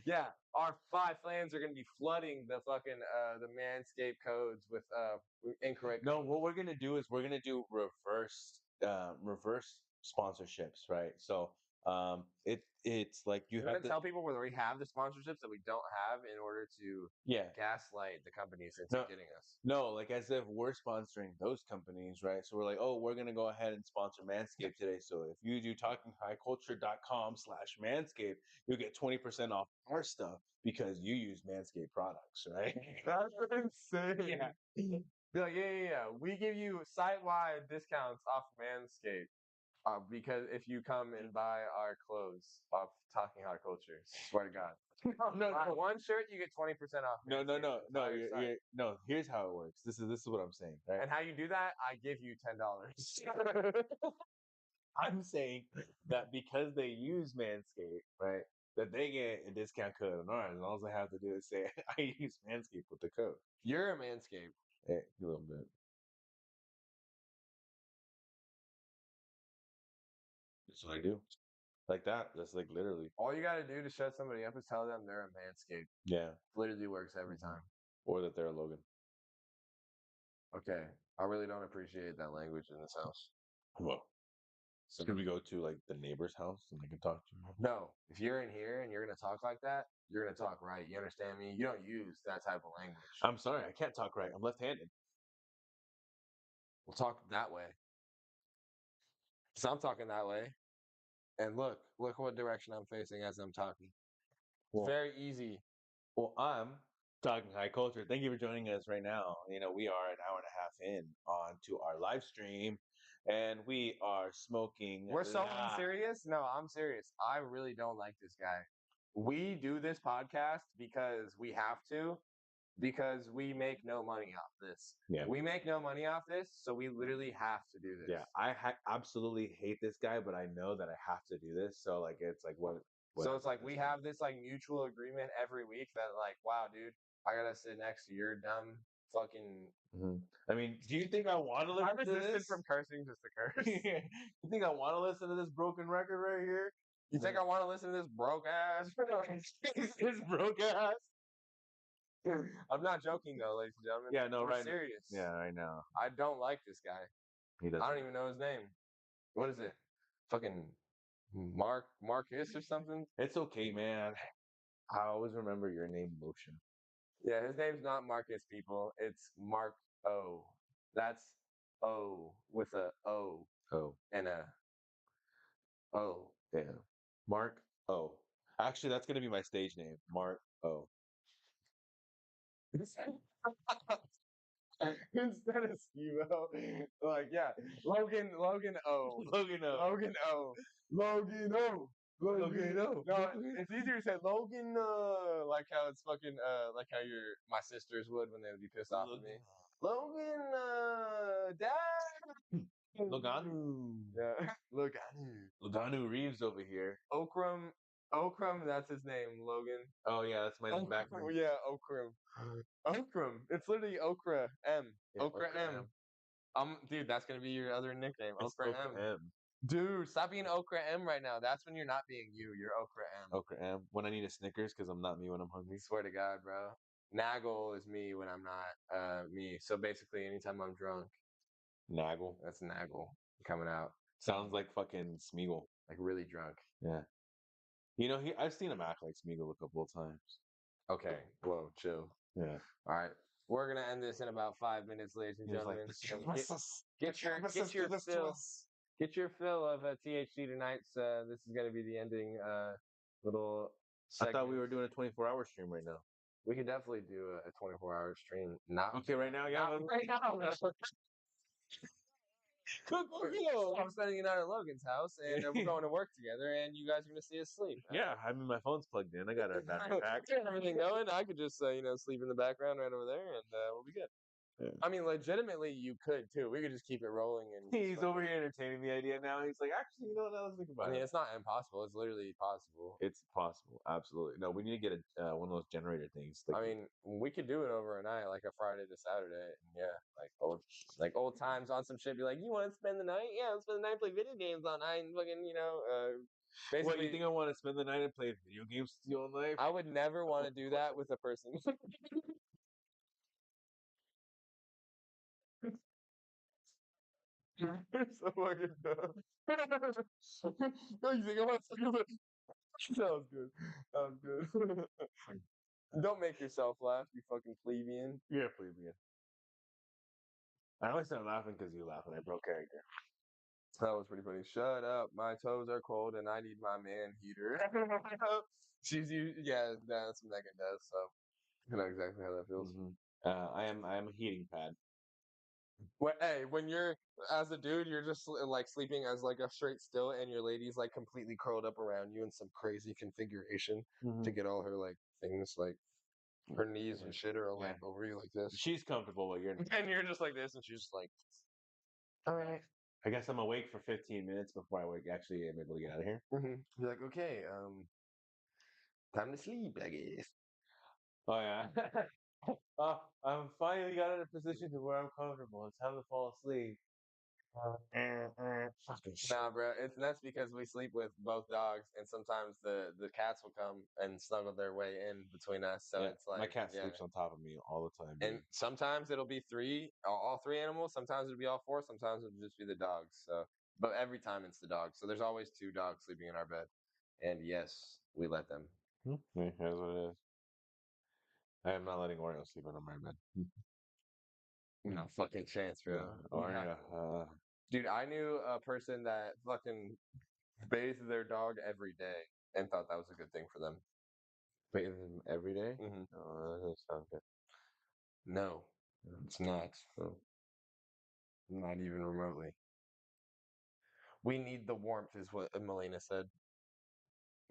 yeah, our 5 fans are going to be flooding the fucking the Manscaped codes with incorrect. No, what we're going to do is we're going to do reverse sponsorships, right? So it's like you We're have going to to tell people where we have the sponsorships that we don't have in order to gaslight the companies into getting us. No, like as if we're sponsoring those companies, right? So we're like, oh, we're gonna go ahead and sponsor Manscaped today. So if you do talkinghighculture.com/manscaped, you'll get 20% off our stuff because you use Manscaped products, right? That's insane. Yeah. Be like, yeah. We give you site-wide discounts off Manscaped. Because if you come and buy our clothes off Talking Hot Culture, swear to God. No. One shirt, you get 20% off. No. Here's how it works. This is what I'm saying, right? And how you do that? I give you $10. I'm saying that because they use Manscaped, right, that they get a discount code on ours, and all they have to do is say, "I use Manscaped with the code." You're a Manscaped. Hey, a little bit. That's what I do. Like that. That's like literally. All you got to do to shut somebody up is tell them they're a Manscaped. Yeah. Literally works every time. Or that they're a Logan. Okay. I really don't appreciate that language in this house. Well, so could we go to like the neighbor's house and they can talk to you? No. If you're in here and you're going to talk like that, you're going to talk right. You understand me? You don't use that type of language. I'm sorry. I can't talk right. I'm left-handed. We'll talk that way. So I'm talking that way. And look what direction I'm facing as I'm talking. Well, very easy. Well, I'm Talking High Culture. Thank you for joining us right now. You know, we are an hour and a half in on to our live stream, and we are smoking. We're so unserious. No, I'm serious. I really don't like this guy. We do this podcast because we have to, because we make no money off this. Yeah. We make no money off this, so we literally have to do this. Yeah, I absolutely hate this guy, but I know that I have to do this. So like, it's like what so it's like we have this like mutual agreement every week that like, wow, dude, I gotta sit next to your dumb fucking. I mean, do you think I want to listen I'm to this? resistant from cursing just to curse. You think I want to listen to this broken record right here? You think I want to listen to this broke ass? This broke ass. I'm not joking though, ladies and gentlemen. Yeah, no, I'm serious. Yeah, I know. I don't like this guy. He doesn't. I don't even know his name. What is it? Fucking Marcus or something? It's okay, man. I always remember your name, Motion. Yeah, his name's not Marcus, people. It's Mark O. That's O with a O. Oh. And a O. Yeah. Mark O. Actually, that's gonna be my stage name, Mark O. Instead of Steve-O, like Logan O. Logan O. Logan O. Logan O. Logan O. No, it's easier to say Logan. Like how it's fucking. Like how my sisters would when they would be pissed off at me. Logan. Dad. Loganu. Yeah. Loganu. Loganu Reeves over here. Okram. That's his name. Logan. Oh yeah, that's my name back. Yeah, Okram. Okram. It's literally Okra M. Yeah, Okra M. Dude, that's gonna be your other nickname. Okra M. M. Dude, stop being Okra M right now. That's when you're not being you. You're Okra M. Okra M. When I need a Snickers because I'm not me when I'm hungry. Swear to God, bro. Naggle is me when I'm not me. So basically, anytime I'm drunk, Naggle. that's Naggle coming out. Sounds like fucking Smeagol. Like really drunk. Yeah. You know, I've seen him act like Smeagol a couple of times. Okay, whoa, chill. Yeah. All right, we're gonna end this in about 5 minutes, ladies and He was like, gentlemen. the So cannabis, get your do this to fill. us. Get your fill of THC tonight. This is going to be the ending little I thought we segment. were doing a 24-hour stream right now. We could definitely do a 24-hour stream. Not Okay, right now, yeah. not right now. I'm spending the night at Logan's house, and we're going to work together, and you guys are going to see us sleep. Yeah, I mean, my phone's plugged in. I got a battery pack. Everything going. I could just sleep in the background right over there, and we'll be good. Yeah. I mean, legitimately, you could too. We could just keep it rolling, and He's over here entertaining the idea now. He's like, actually, you know what? Now let's think I about mean, it. it's not impossible. It's literally possible. It's possible, absolutely. No, we need to get a one of those generator things. I mean, we could do it over a night, like a Friday to Saturday. And yeah, like old times on some shit. Be like, you want to spend the night? Yeah, let's spend the night, play video games all night, and fucking, basically. What, you think I want to spend the night and play video games with you all night? I would never want to do that with a person. So fucking dumb. You think I want to do that? Sounds good. Sounds good. Don't make yourself laugh, you fucking plebeian. Yeah, please, yeah. I always start laughing because you laugh when I broke character. That was pretty funny. Shut up. My toes are cold and I need my man heater. Yeah, that's what Megan does. So I know exactly how that feels. I am a heating pad. When you're as a dude, you're just like sleeping as like a straight still, and your lady's like completely curled up around you in some crazy configuration to get all her like things like her knees and shit are like over you like this. She's comfortable while you're. And you're just like this, and she's just like, all right. I guess I'm awake for 15 minutes before I actually am able to get out of here. You're like, okay, time to sleep, I guess. Oh yeah. I'm finally got in a position to where I'm comfortable. It's time to fall asleep. Nah, bro, that's because we sleep with both dogs, and sometimes the cats will come and snuggle their way in between us. So Yeah, it's like, my cat yeah. sleeps on top of me all the time. And Dude. sometimes it'll be all three animals. Sometimes it'll be all four. Sometimes it'll just be the dogs. So, but every time it's the dogs. So there's always two dogs sleeping in our bed, and yes, we let them. Yeah, that's what it is. I am not letting Oreo sleep on my bed. No fucking chance, bro. Oreo. Dude, I knew a person that fucking bathed their dog every day and thought that was a good thing for them. Bathe him every day? Mm-hmm. Oh, that doesn't sound good. No, it's not. Not even remotely. We need the warmth, is what Melina said.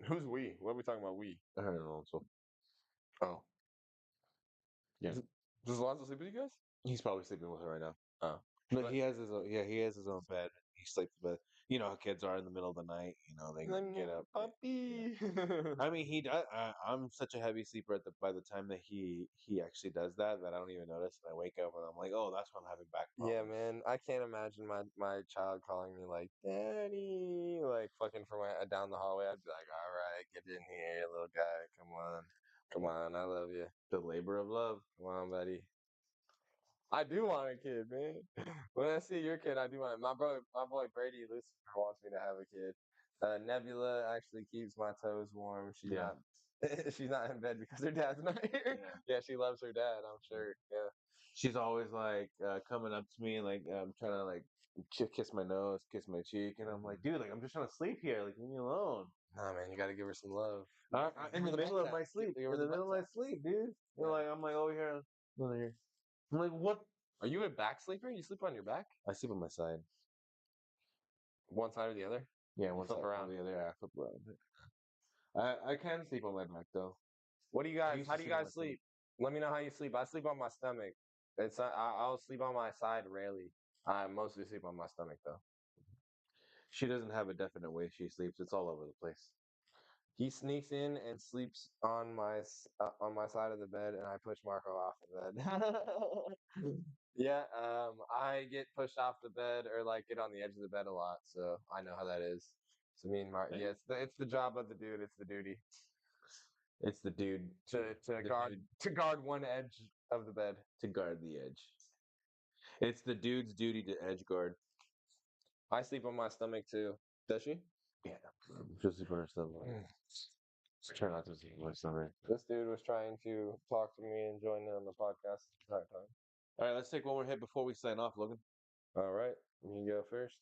Who's we? What are we talking about? We. I don't know. So Oh. yeah, Does Alonzo sleep with you guys? he's probably sleeping with her right now. Oh. No, But- he has his own. Yeah, he has his own bed. He sleeps bed. You know how kids are in the middle of the night. You know they get up. Puppy. I mean, he does. I'm such a heavy sleeper by the time that he actually does that I don't even notice. And I wake up and I'm like, oh, that's why I'm having back problems. Yeah, man. I can't imagine my child calling me like daddy, like fucking from down the hallway. I'd be like, all right, get in here, little guy. Come on. I love you. The labor of love. Come on, buddy. I do want a kid, man. When I see your kid, I do want it. My boy Brady Lucifer wants me to have a kid. Nebula actually keeps my toes warm. She's not. She's not in bed because her dad's not here. Yeah, she loves her dad. I'm sure. Yeah. She's always like coming up to me and like trying to like kiss my nose, kiss my cheek, and I'm like, dude, like I'm just trying to sleep here, like leave me alone. Nah, man, you got to give her some love. In the middle of my sleep, dude. I'm like over here, over here. I'm like, what? Are you a back sleeper? You sleep on your back? I sleep on my side. One side or the other? Yeah, one flip side around. the other. Yeah, I flip around. I can sleep on my back though. What do you guys? used How to do you sleep on guys my sleep? Let me know how you sleep. I sleep on my stomach. I'll sleep on my side rarely. I mostly sleep on my stomach though. She doesn't have a definite way she sleeps. It's all over the place. He sneaks in and sleeps on my side of the bed, and I push Marco off the bed. Yeah, I get pushed off the bed or like get on the edge of the bed a lot, so I know how that is. So me and Mark, yeah, it's the job of the dude. It's the duty It's the dude to guard one edge of the bed. to guard the edge. It's the dude's duty to edge guard. I sleep on my stomach too. Does she? Yeah, she'll sleep on her stomach. Let's try not to see my stomach. This dude was trying to talk to me and join in on the podcast at the entire time. All right, let's take one more hit before we sign off, Logan. All right, you go first.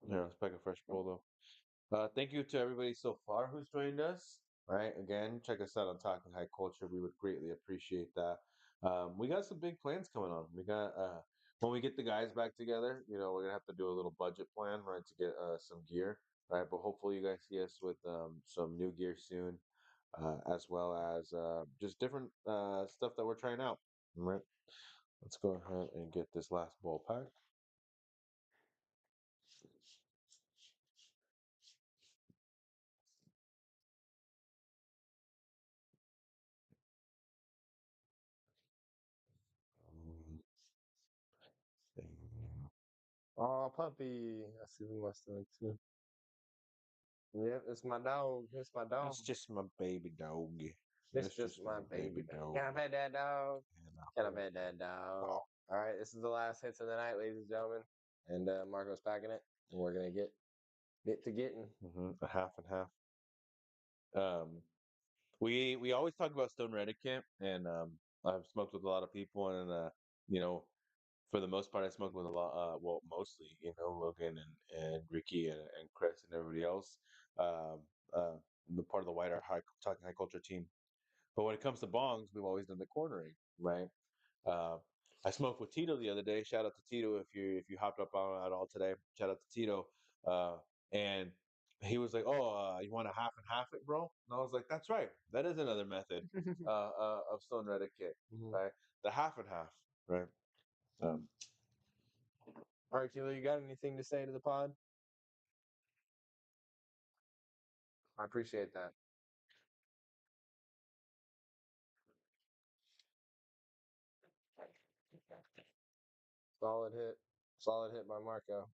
Yeah, let's pick a fresh pull though. Thank you to everybody so far who's joined us. Right, again, check us out on Talking High Culture. We would greatly appreciate that. We got some big plans coming on. We got when we get the guys back together, we're gonna have to do a little budget plan, right, to get some gear, right. But hopefully, you guys see us with some new gear soon, as well as just different stuff that we're trying out. All right, let's go ahead and get this last bowl pack. Oh, puppy. I see my stomach too. Yep, it's my dog. It's my dog. That's just my baby dog. It's That's just just my my baby baby dog. dog. Can I pet that dog? And Can I pet that dog? All right, this is the last hits of the night, ladies and gentlemen. And Marco's packing it. And we're going to get to getting. a half and half. We always talk about stoner etiquette, and I've smoked with a lot of people, and you know, for the most part, I smoked with a lot. Well, mostly, Logan and Ricky and Chris and everybody else. Um, the part of the wider talking high culture team. But when it comes to bongs, we've always done the cornering, right? Uh, I smoked with Tito the other day. Shout out to Tito if you hopped up on at all today. Shout out to Tito. Uh, and he was like, "Oh, you want to half and half it, bro?" And I was like, "That's right. That is another method of stoner etiquette, Mhm. right? The half and half, right?" Um, All right, Kilo, you got anything to say to the pod? I appreciate that. Solid hit. Solid hit by Marco.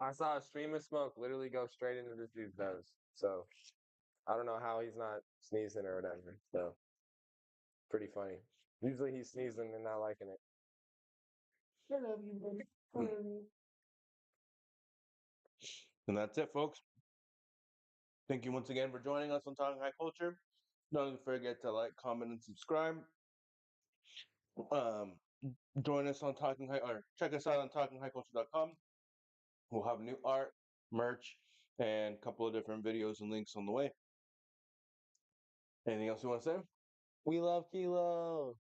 I saw a stream of smoke literally go straight into this dude's nose. So I don't know how he's not sneezing or whatever. So pretty funny. Usually he's sneezing and not liking it. I love you, baby. I love you. and that's it, folks. Thank you once again for joining us on Talking High Culture. Don't forget to like, comment, and subscribe. Um, join us on Talking High, or check us out on TalkingHighCulture.com. We'll have new art, merch, and a couple of different videos and links on the way. Anything else you want to say? We love Kilo.